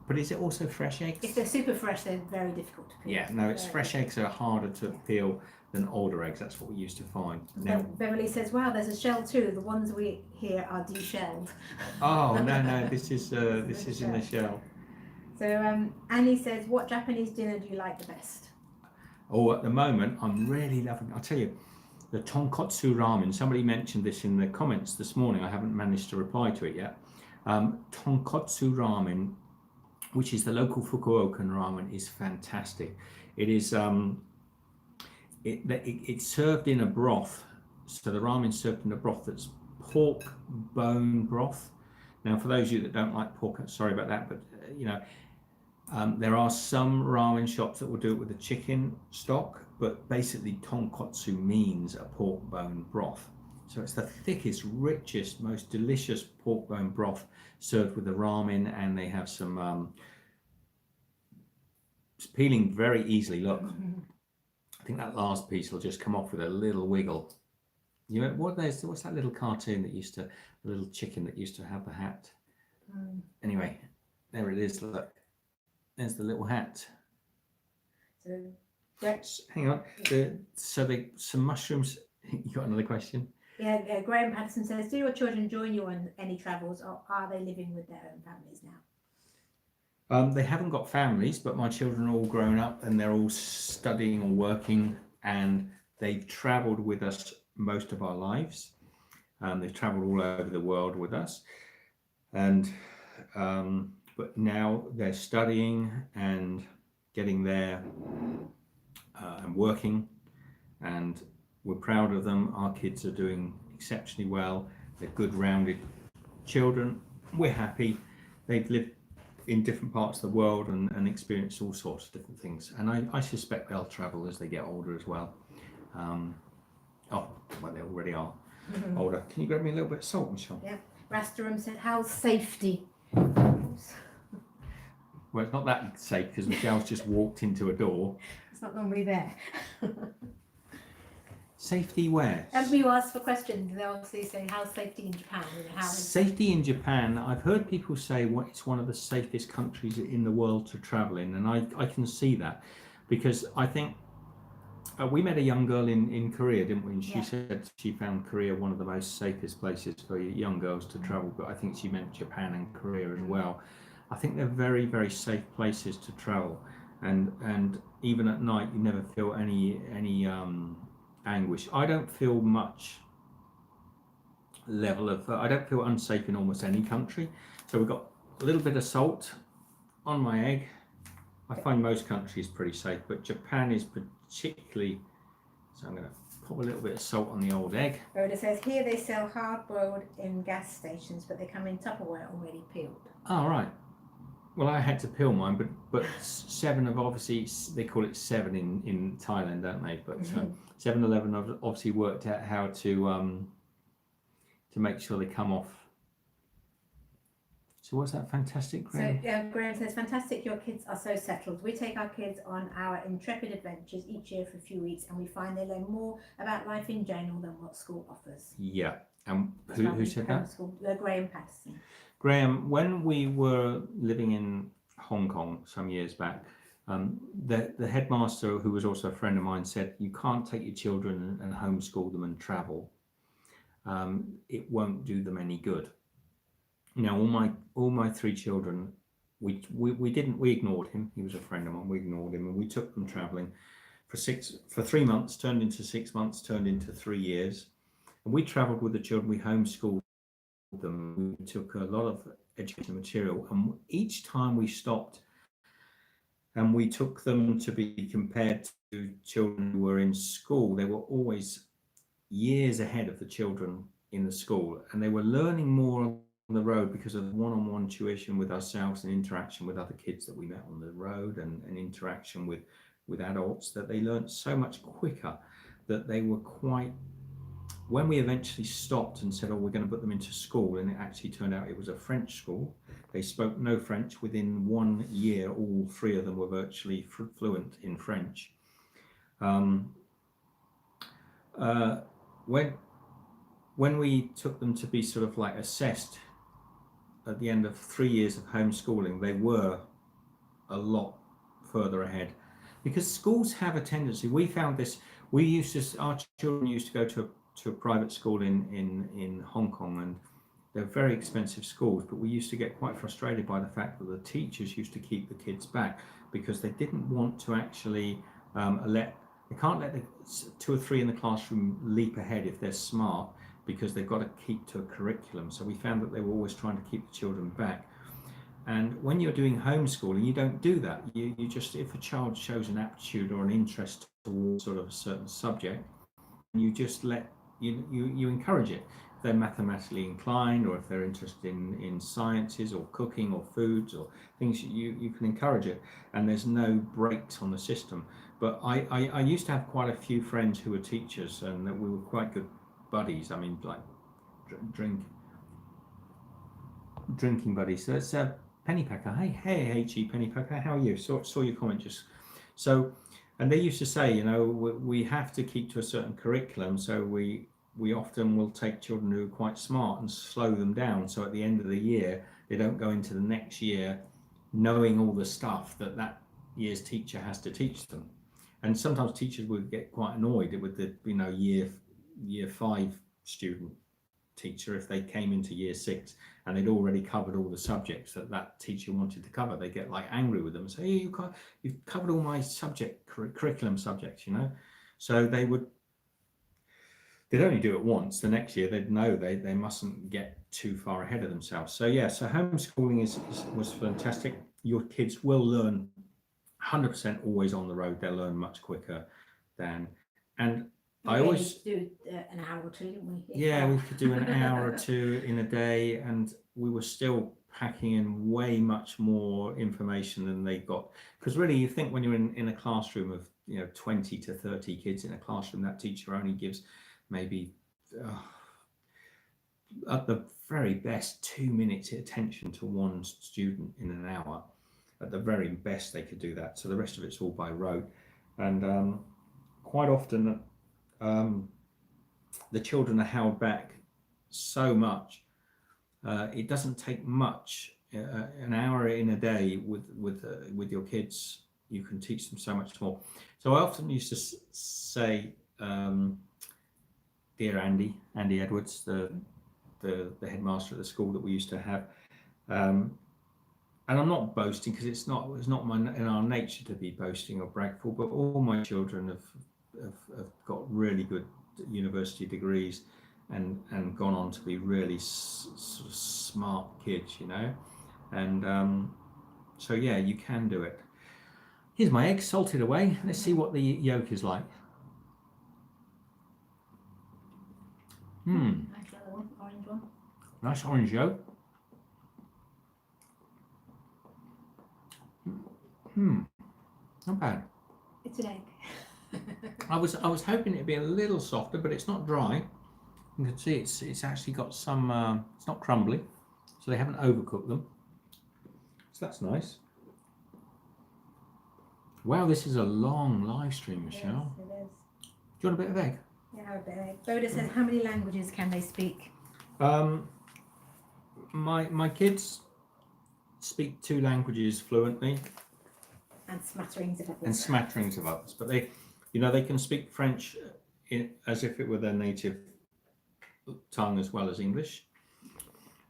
But is it also fresh eggs? If they're super fresh, they're very difficult to peel. Yeah, no, it's fresh eggs are harder to peel than older eggs. That's what we used to find. Now, Beverly says, "Wow, there's a shell too. The ones we here are deshelled." Oh no, this is in the shell. So Annie says, "What Japanese dinner do you like the best?" Oh, at the moment, I'm really loving. I'll tell you, the tonkotsu ramen. Somebody mentioned this in the comments this morning. I haven't managed to reply to it yet. Tonkotsu ramen, which is the local Fukuokan ramen, is fantastic. It is it's served in a broth. So the ramen is served in a broth that's pork bone broth. Now, for those of you that don't like pork, sorry about that, but there are some ramen shops that will do it with a chicken stock, but basically tonkotsu means a pork bone broth. So it's the thickest, richest, most delicious pork bone broth served with the ramen, and they have some it's peeling very easily. Look, I think that last piece will just come off with a little wiggle. You know what's that little cartoon that the little chicken that used to have the hat? Anyway, there it is. Look, there's the little hat. So hang on. Some mushrooms. You got another question? Yeah, Graham Patterson says, "Do your children join you on any travels, or are they living with their own families now?" They haven't got families, but my children are all grown up and they're all studying or working, and they've travelled with us most of our lives. They've travelled all over the world with us, and but now they're studying and getting there and working, and we're proud of them. Our kids are doing exceptionally well. They're good, rounded children. We're happy. They've lived in different parts of the world and experienced all sorts of different things. And I suspect they'll travel as they get older as well. Well, they already are older. Can you grab me a little bit of salt, Michelle? Yeah. Rasterum said, "How's safety?" Well, it's not that safe because Michelle's just walked into a door. It's not normally there. Safety where? As you ask for questions, they obviously say, "How's safety in Japan?" Safety in Japan, I've heard people say it's one of the safest countries in the world to travel in, and I can see that, because I think we met a young girl in Korea, didn't we? And she said she found Korea one of the most safest places for young girls to travel, but I think she meant Japan and Korea as well. I think they're very, very safe places to travel, and even at night you never feel any anguish. I don't feel much level of I don't feel unsafe in almost any country. So we've got a little bit of salt on my egg. I find most countries pretty safe, but Japan is particularly, so I'm going to put a little bit of salt on the old egg. Rhoda says, "Here they sell hard-boiled in gas stations, but they come in Tupperware already peeled." Oh, right. Well, I had to peel mine, but 7 have obviously, they call it 7 in Thailand, don't they? But 7-Eleven have obviously worked out how to make sure they come off. So what's that fantastic, Graham? So Graham says, "Fantastic, your kids are so settled. We take our kids on our intrepid adventures each year for a few weeks, and we find they learn more about life in general than what school offers." Yeah, and who said that? Graham Patterson. Graham, when we were living in Hong Kong some years back, the headmaster, who was also a friend of mine, said, "You can't take your children and homeschool them and travel. It won't do them any good." Now, all my 3 children, we ignored him. He was a friend of mine. We ignored him, and we took them traveling for 3 months, turned into 6 months, turned into 3 years, and we traveled with the children. We homeschooled them. We took a lot of educational material, and each time we stopped and we took them to be compared to children who were in school, they were always years ahead of the children in the school, and they were learning more on the road because of one-on-one tuition with ourselves and interaction with other kids that we met on the road, and interaction with adults, that they learned so much quicker that they were quite, when we eventually stopped and said, oh, we're going to put them into school, and it actually turned out it was a French school. They spoke no French. Within 1 year, all 3 of them were virtually fluent in French. When we took them to be sort of like assessed at the end of 3 years of homeschooling, they were a lot further ahead, because schools have a tendency. We found this. Our children used to go to a private school in Hong Kong, and they're very expensive schools, but we used to get quite frustrated by the fact that the teachers used to keep the kids back because they didn't want to actually they can't let the 2 or 3 in the classroom leap ahead if they're smart, because they've got to keep to a curriculum. So we found that they were always trying to keep the children back. And when you're doing homeschooling, you don't do that. You just, if a child shows an aptitude or an interest towards sort of a certain subject, you just you encourage it. If they're mathematically inclined, or if they're interested in sciences or cooking or foods or things, you can encourage it, and there's no brakes on the system. But I used to have quite a few friends who were teachers, and that we were quite good buddies. I mean, like drinking buddies. So it's Pennypacker. Hey, HE Pennypacker, how are you? Saw your comment just. So, and they used to say, you know, we have to keep to a certain curriculum. So we often will take children who are quite smart and slow them down. So at the end of the year, they don't go into the next year knowing all the stuff that year's teacher has to teach them. And sometimes teachers would get quite annoyed with the, you know, year 5 student teacher if they came into year 6 and they'd already covered all the subjects that teacher wanted to cover. They get like angry with them and say, hey, you've covered all my curriculum subjects, you know. So they'd only do it once. The next year they'd know they mustn't get too far ahead of themselves. So yeah, so homeschooling was fantastic. Your kids will learn 100% always on the road. They'll learn much quicker than, and I always do an hour or two, didn't we? Yeah, we could do an hour or 2 in a day, and we were still packing in way much more information than they got. Because really, you think when you're in a classroom of 20 to 30 kids in a classroom, that teacher only gives maybe at the very best 2 minutes attention to one student in an hour. At the very best, they could do that. So the rest of it's all by rote, and quite often. The children are held back so much. It doesn't take much. An hour in a day with your kids, you can teach them so much more. So I often used to say, dear Andy Edwards, the headmaster at the school that we used to have, and I'm not boasting because it's not in our nature to be boasting or bragful, but all my children have got really good university degrees and gone on to be really sort of smart kids, you know. And so yeah, you can do it. Here's my egg salted away. Let's see what the yolk is like. Nice little one, orange one. Nice orange yolk. Not bad. It's an egg. I was hoping it'd be a little softer, but it's not dry. You can see it's actually got some. It's not crumbly, so they haven't overcooked them. So that's nice. Wow, this is a long live stream, Michelle. Yes, it is. Do you want a bit of egg? Yeah, a bit of egg. Boda says, how many languages can they speak? My kids speak 2 languages fluently. And smatterings of others. And smatterings of others, but they can speak French as if it were their native tongue as well as English,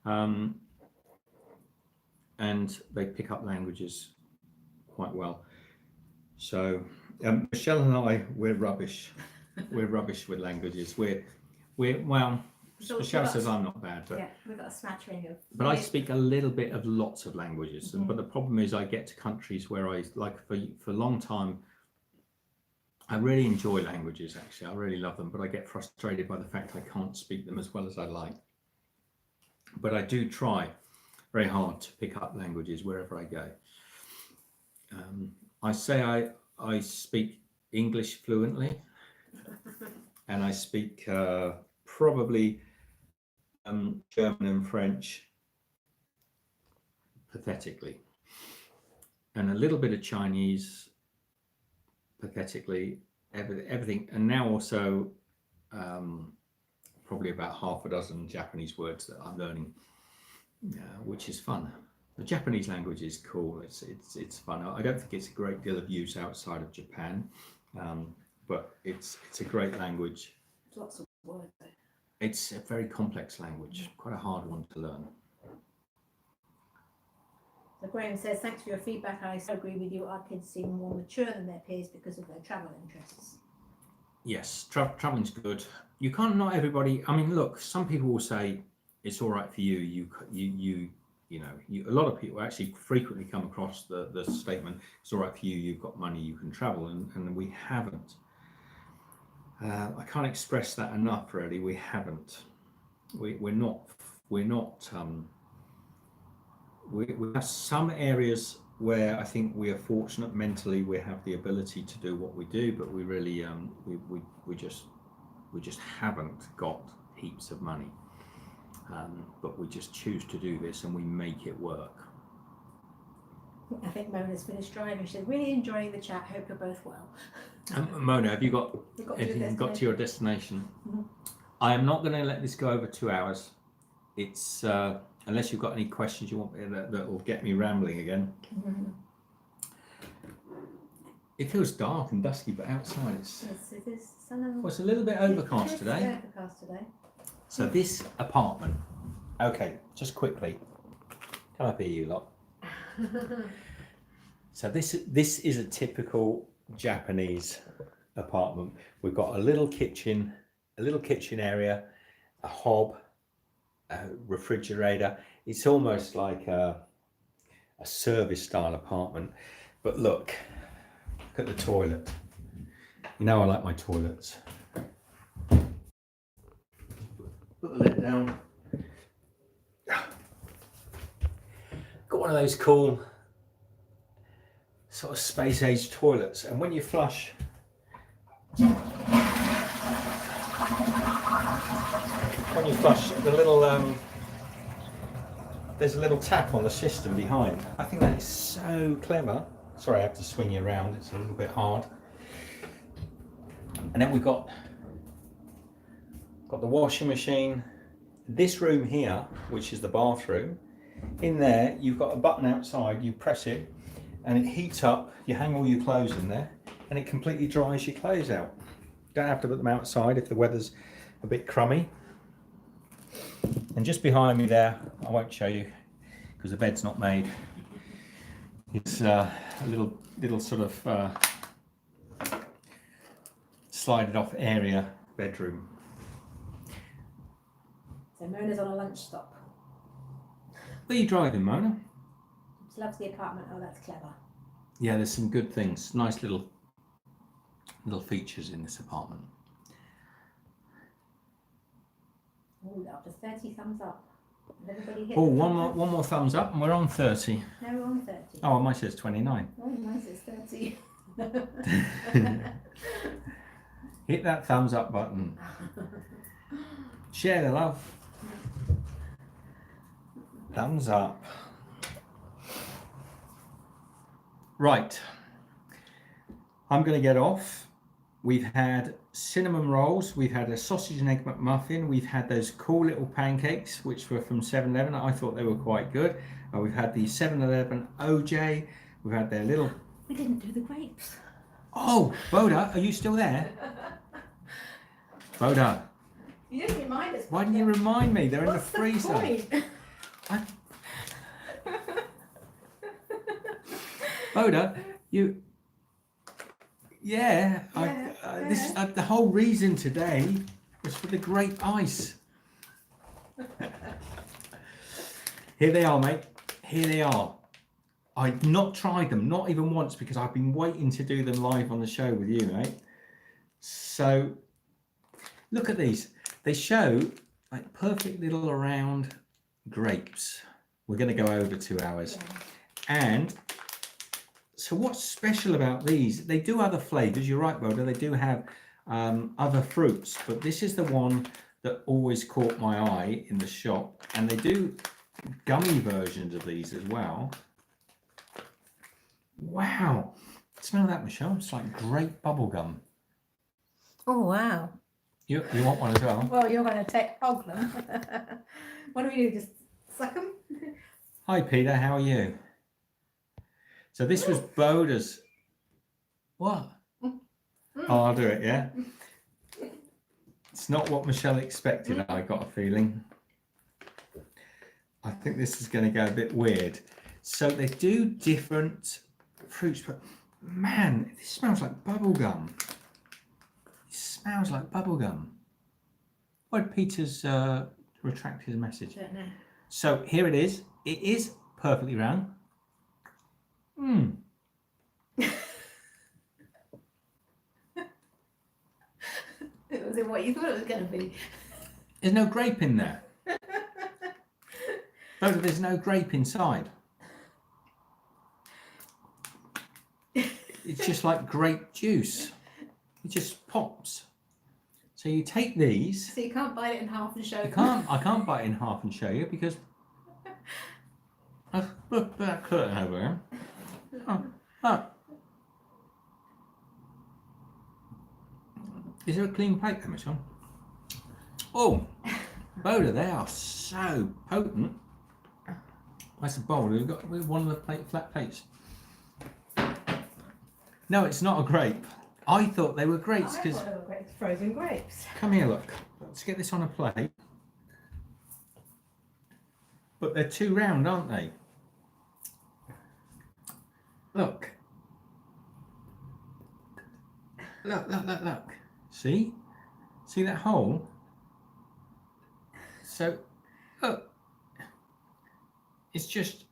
and they pick up languages quite well. So Michelle and I, we're rubbish. We're rubbish with languages. We're well, Michelle says I'm not bad, but yeah, we've got a smattering of. but I speak a little bit of lots of languages. Mhm. But the problem is, I get to countries where I like for a long time. I really enjoy languages. Actually, I really love them, but I get frustrated by the fact I can't speak them as well as I like. But I do try very hard to pick up languages wherever I go. I say I speak English fluently, and I speak probably German and French pathetically, and a little bit of Chinese pathetically, everything, and now also probably about half a dozen Japanese words that I'm learning, which is fun. The Japanese language is cool. It's fun. I don't think it's a great deal of use outside of Japan, but it's a great language. Lots of words. It's a very complex language, quite a hard one to learn. So Graham says, thanks for your feedback. I so agree with you. Our kids seem more mature than their peers because of their travel interests. Yes, traveling's good. You can't, not everybody. I mean, look, some people will say it's all right for you. A lot of people actually frequently come across the statement, it's all right for you. You've got money, you can travel, and we haven't. I can't express that enough. Really, we haven't. We're not. We have some areas where I think we are fortunate mentally. We have the ability to do what we do, but we really we just haven't got heaps of money. But we just choose to do this, and we make it work. I think Mona's finished driving. She said, really enjoying the chat. Hope you're both well. Mona, have you got to your destination? Mm-hmm. I am not going to let this go over 2 hours. It's unless you've got any questions you want that will get me rambling again. Mm-hmm. It feels dark and dusky, but outside it's a little bit overcast today. So this apartment, okay, just quickly, come up here, you lot. So this is a typical Japanese apartment. We've got a little kitchen area, a hob, a refrigerator. It's almost like a service style apartment. But look at the toilet. You know I like my toilets. Put the lid down. Got one of those cool sort of space age toilets, and when you flush, the little there's a little tap on the system behind. I think that is so clever. Sorry, I have to swing you around, it's a little bit hard. And then we've got the washing machine. This room here, which is the bathroom, in there you've got a button outside, you press it and it heats up, you hang all your clothes in there and it completely dries your clothes out. Don't have to put them outside if the weather's a bit crummy. And just behind me there, I won't show you because the bed's not made, it's a little sort of slided off area bedroom. So Mona's on a lunch stop. Where are you driving, Mona? She loves the apartment. Oh, that's clever. Yeah, there's some good things. Nice little features in this apartment. Oh, up to 30 thumbs up. Oh, one more thumbs up, and we're on 30. No, we're on 30. Oh, mine says 29. Oh, mine says 30. Hit that thumbs up button. Share the love. Thumbs up. Right, I'm going to get off. We've had cinnamon rolls, we've had a sausage and egg McMuffin, we've had those cool little pancakes which were from 7-Eleven. I thought they were quite good. We've had the 7-Eleven OJ, we've had their little... We didn't do the grapes. Oh, Boda, are you still there? Boda. You didn't remind us. Why didn't you remind me? They're in the freezer. Boda, you... This the whole reason today was for the grape ice. Here they are, mate. Here they are. I've not tried them, not even once, because I've been waiting to do them live on the show with you, mate. So look at these. They show like perfect little round grapes. We're going to go over 2 hours. Yeah. And so what's special about these? They do other flavors. You're right, Boda. They do have other fruits, but this is the one that always caught my eye in the shop. And they do gummy versions of these as well. Wow. Smell that, Michelle. It's like great bubble gum. Oh, wow. You want one as well? Well, you're going to hog them. What do we do? Just suck them? Hi, Peter. How are you? So this was Boda's. What? Oh, I'll do it, yeah? It's not what Michelle expected, I got a feeling. I think this is going to go a bit weird. So they do different fruits, but man, this smells like bubble gum. It smells like bubble gum. Why did Peter's retract his message? I don't know. So here it is. It is perfectly round. Was it what you thought it was going to be? There's no grape in there. Boda, there's no grape inside. It's just like grape juice. It just pops. So you take these. So you can't bite it in half and show. I can't bite it in half and show you because I've put that curtain over here. Oh. Is there a clean plate there, Michelle? Oh, Boda, they are so potent. That's a bowl. We've got one of the flat plates. No, it's not a grape. I thought they were grapes because. I thought they were grapes, frozen grapes. Come here, look. Let's get this on a plate. But they're too round, aren't they? Look. Look. See? See that hole? So, look. It's just.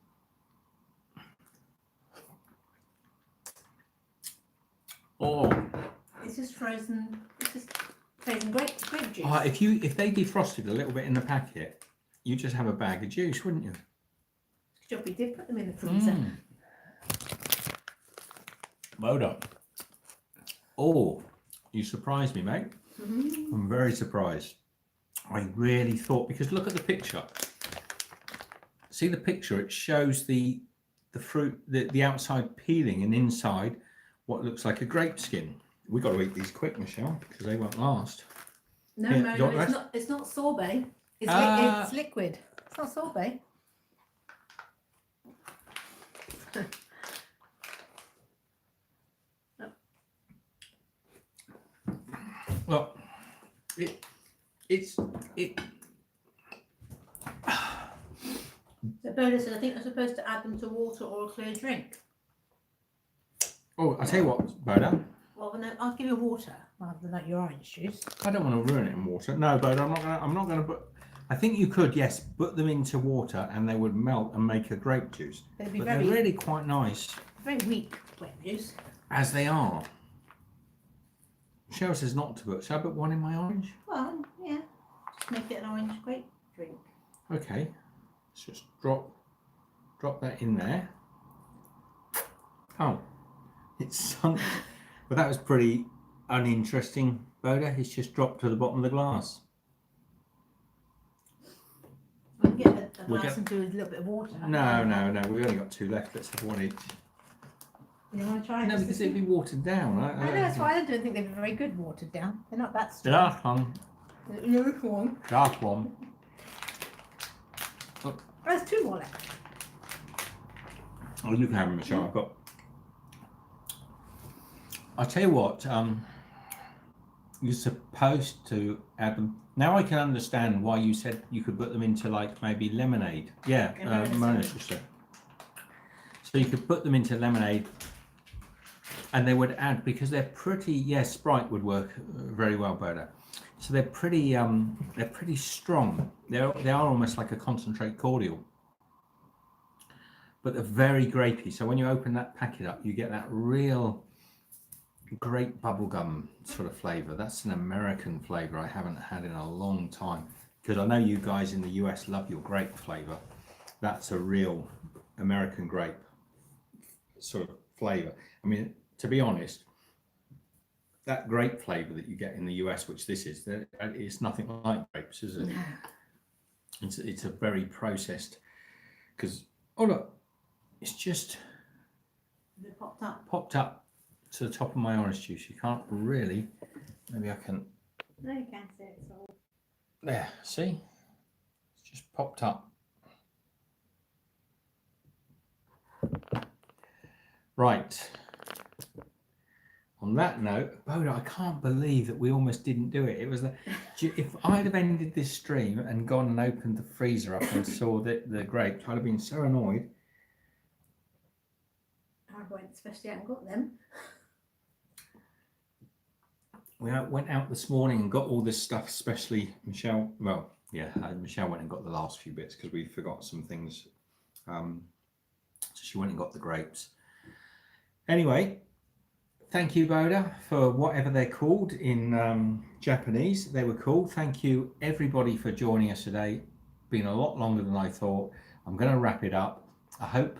Oh. It's just frozen. It's just frozen grape juice. Oh, if they defrosted a little bit in the packet, you just have a bag of juice, wouldn't you? Good job we did put them in the freezer. Boda. Oh, you surprised me, mate. I'm very surprised. I really thought, because look at the picture. See the picture? It shows the fruit, the outside peeling, and inside what looks like a grape skin. We've got to eat these quick, Michelle, because they won't last. No, Yeah, no, it's not sorbet. It's liquid. It's not sorbet. Well, it's. So Boda said, I think I'm supposed to add them to water or a clear drink. Oh, I tell you what, Boda. Well, no, I'll give you water rather than like your orange juice. I don't want to ruin it in water. No, Boda, I'm not gonna put. I think you could, yes, put them into water and they would melt and make a grape juice. They'd be But very, they're really quite nice very weak grape juice. as they are. Cheryl says not to put. Shall I put one in my orange? Well, yeah. Just make it an orange grape drink. Okay. Let's just drop that in there. Oh, it's sunk. But that was pretty uninteresting, Boda. It's just dropped to the bottom of the glass. We can get a glass and do a little bit of water. No. We've only got two left. Let's have one each. You want to try it? No, because it'd be watered down. I know, that's why I don't think they're very good watered down. They're not that strong. Dark one. Dark one. Dark one. Oh, there's two more left. Oh, you can have them, Michelle. I've got. I'll tell you what. You're supposed to add them. Now I can understand why you said you could put them into like maybe lemonade. Yeah, Mona just said. So you could put them into lemonade, and they would add, because they're pretty. Yes, Sprite would work very well, Boda. So they're pretty strong. They are almost like a concentrate cordial, but they're very grapey. So when you open that packet up, you get that real grape bubblegum sort of flavour. That's an American flavour I haven't had in a long time, because I know you guys in the US love your grape flavour. That's a real American grape sort of flavour. I mean, to be honest, that grape flavour that you get in the US, which this is, it's nothing like grapes, is it? No. It's a very processed, because, oh look, it's just It popped up. popped up to the top of my orange juice. You can't really, maybe I can, No, you can't see it. It's all. there, see? It's just popped up. Right. On that note, Boda, I can't believe that we almost didn't do it. It was if I'd have ended this stream and gone and opened the freezer up and saw the grapes, I'd have been so annoyed. I went, especially I haven't got them. We went out this morning and got all this stuff, especially Michelle. Well, yeah, Michelle went and got the last few bits because we forgot some things. So she went and got the grapes. Anyway, thank you, Boda, for whatever they're called in Japanese. They were cool. Thank you, everybody, for joining us today. Been a lot longer than I thought. I'm going to wrap it up. I hope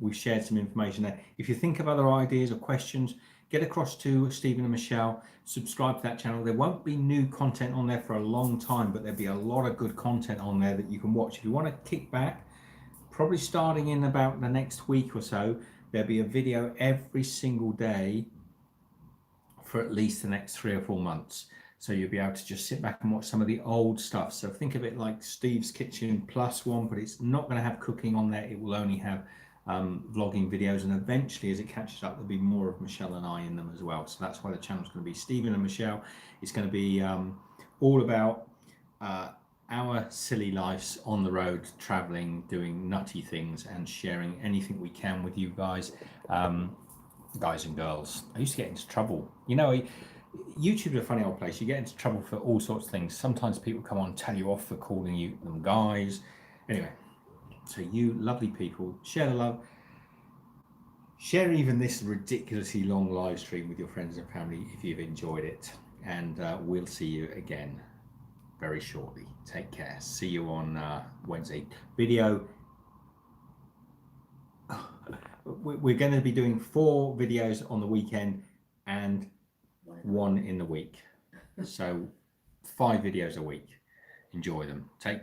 we've shared some information there. If you think of other ideas or questions, get across to Stephen and Michelle. Subscribe to that channel. There won't be new content on there for a long time, but there'll be a lot of good content on there that you can watch. If you want to kick back, probably starting in about the next week or so, there'll be a video every single day for at least the next 3 or 4 months. So you'll be able to just sit back and watch some of the old stuff. So think of it like Steve's Kitchen plus one, but it's not going to have cooking on there. It will only have vlogging videos, and eventually as it catches up, there'll be more of Michelle and I in them as well. So that's why the channel's going to be Stephen and Michelle. It's going to be all about our silly lives on the road, traveling, doing nutty things, and sharing anything we can with you guys, guys and girls. I used to get into trouble. You know, YouTube is a funny old place. You get into trouble for all sorts of things. Sometimes people come on and tell you off for calling you them guys. Anyway, so you lovely people, share the love. Share even this ridiculously long live stream with your friends and family if you've enjoyed it. And we'll see you again very shortly. Take care. See you on Wednesday. Video. We're going to be doing 4 videos on the weekend and 1 in the week. So 5 videos a week. Enjoy them. Take care.